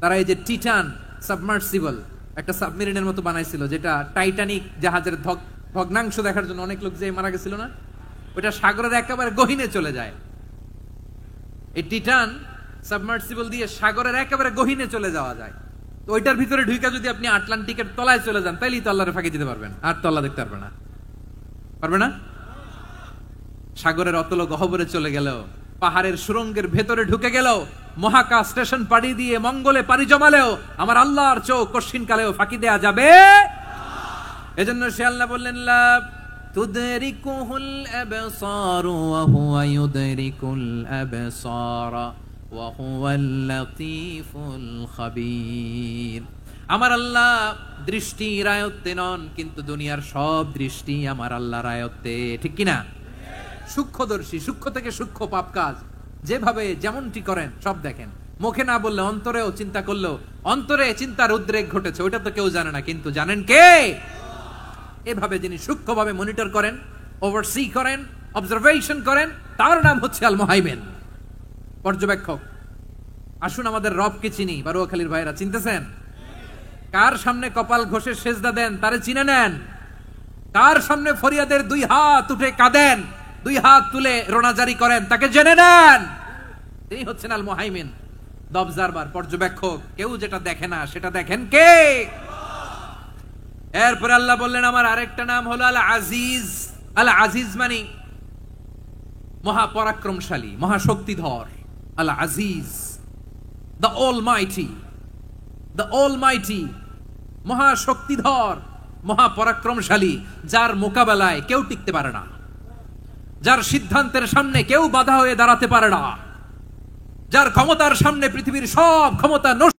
তারা এই যে টিটান সাবমার্সিবল একটা সাবমেরিনের মতো বানাইছিল, যেটা টাইটানিক জাহাজের ভগ্নাংশ দেখার জন্য অনেক লোক যে মারা গেছিল না, ওটা সাগরের একেবারে গহীনে চলে যায়। এই টিটান সাবমার্সিবল দিয়ে সাগরের একেবারে গহীনে চলে যাওয়া যায়। তো ওইটার ভিতরে ঢুকে যদি আপনি আটলান্টিকের তলায় চলে যান, তাইলেই তো আল্লাহরে ফাঁকি দিতে পারবেন, আর তো আল্লাহ দেখতে পারবে না। পারবে না? সাগরের অতল গহ্বরে চলে গেল, পাহাড়ের সুরঙ্গের ভেতরে ঢুকে গেল, মহাকাশ স্টেশন পাড়ি দিয়ে মঙ্গলে পাড়ি জমালেও আমার আল্লাহর চোখ কশিন কালেও ফাঁকি দেয়া যাবে? এজন্য সে আল্লাহ বললেন লা তুদরিকুহুল আবসার ওয়া হুয়া ইউদরিকুল আবসার ওয়া হুয়াল লাতীফুল খাবীর। আমার আল্লাহ দৃষ্টির আয়ত্তে নন, কিন্তু দুনিয়ার সব দৃষ্টি আমার আল্লাহর আয়ত্তে, ঠিক কিনা? সূক্ষ্মদর্শী, সূক্ষ্ম থেকে সূক্ষ্ম পাপ কাজ যেভাবে যেমনটি করেন সব দেখেন। মুখে না বললে অন্তরেও চিন্তা করলেও অন্তরে চিন্তার উদ্রেক ঘটেছে, ওইটা তো কেউ জানে না, কিন্তু জানেন কে? এভাবে যিনি সূক্ষ্মভাবে মনিটর করেন, ওভারসি করেন, অবজারভেশন করেন, তার নাম হচ্ছে আল মুহাইমিন, পর্যবেক্ষক। আসুন আমাদের রবকে চিনি। বারোয়াখালীর ভাইরা চিনতেছেন? কার সামনে কপাল ঘষে সেজদা দেন তারে চিনে নেন। কার সামনে ফরিয়াদের দুই হাত উঠে কাঁদেন, দুই হাত তুলে রোনাজারি করেন, তাকে জেনে নেন। তিনি হচ্ছেন আল মুহাইমিন, দ্য অবজারভার, পর্যবেক্ষক। কেউ যেটা দেখে না সেটা দেখেন কে? এরপর আল্লাহ বললেন আমার আরেকটা নাম হলো আল আজিজ। আল আজিজ মানে মহাপরাক্রমশালী, মহাশক্তিধর। আল আজিজ, দ্য অলমাইটি, দ্য অলমাইটি, মহাশক্তিধর, মহাপরাক্রমশালী, যার মোকাবেলায় কেউ টিকতে পারে না, যার সিদ্ধান্তের সামনে কেউ বাধা হয়ে দাঁড়াতে পারে না, যার ক্ষমতার সামনে পৃথিবীর সব ক্ষমতা নষ্ট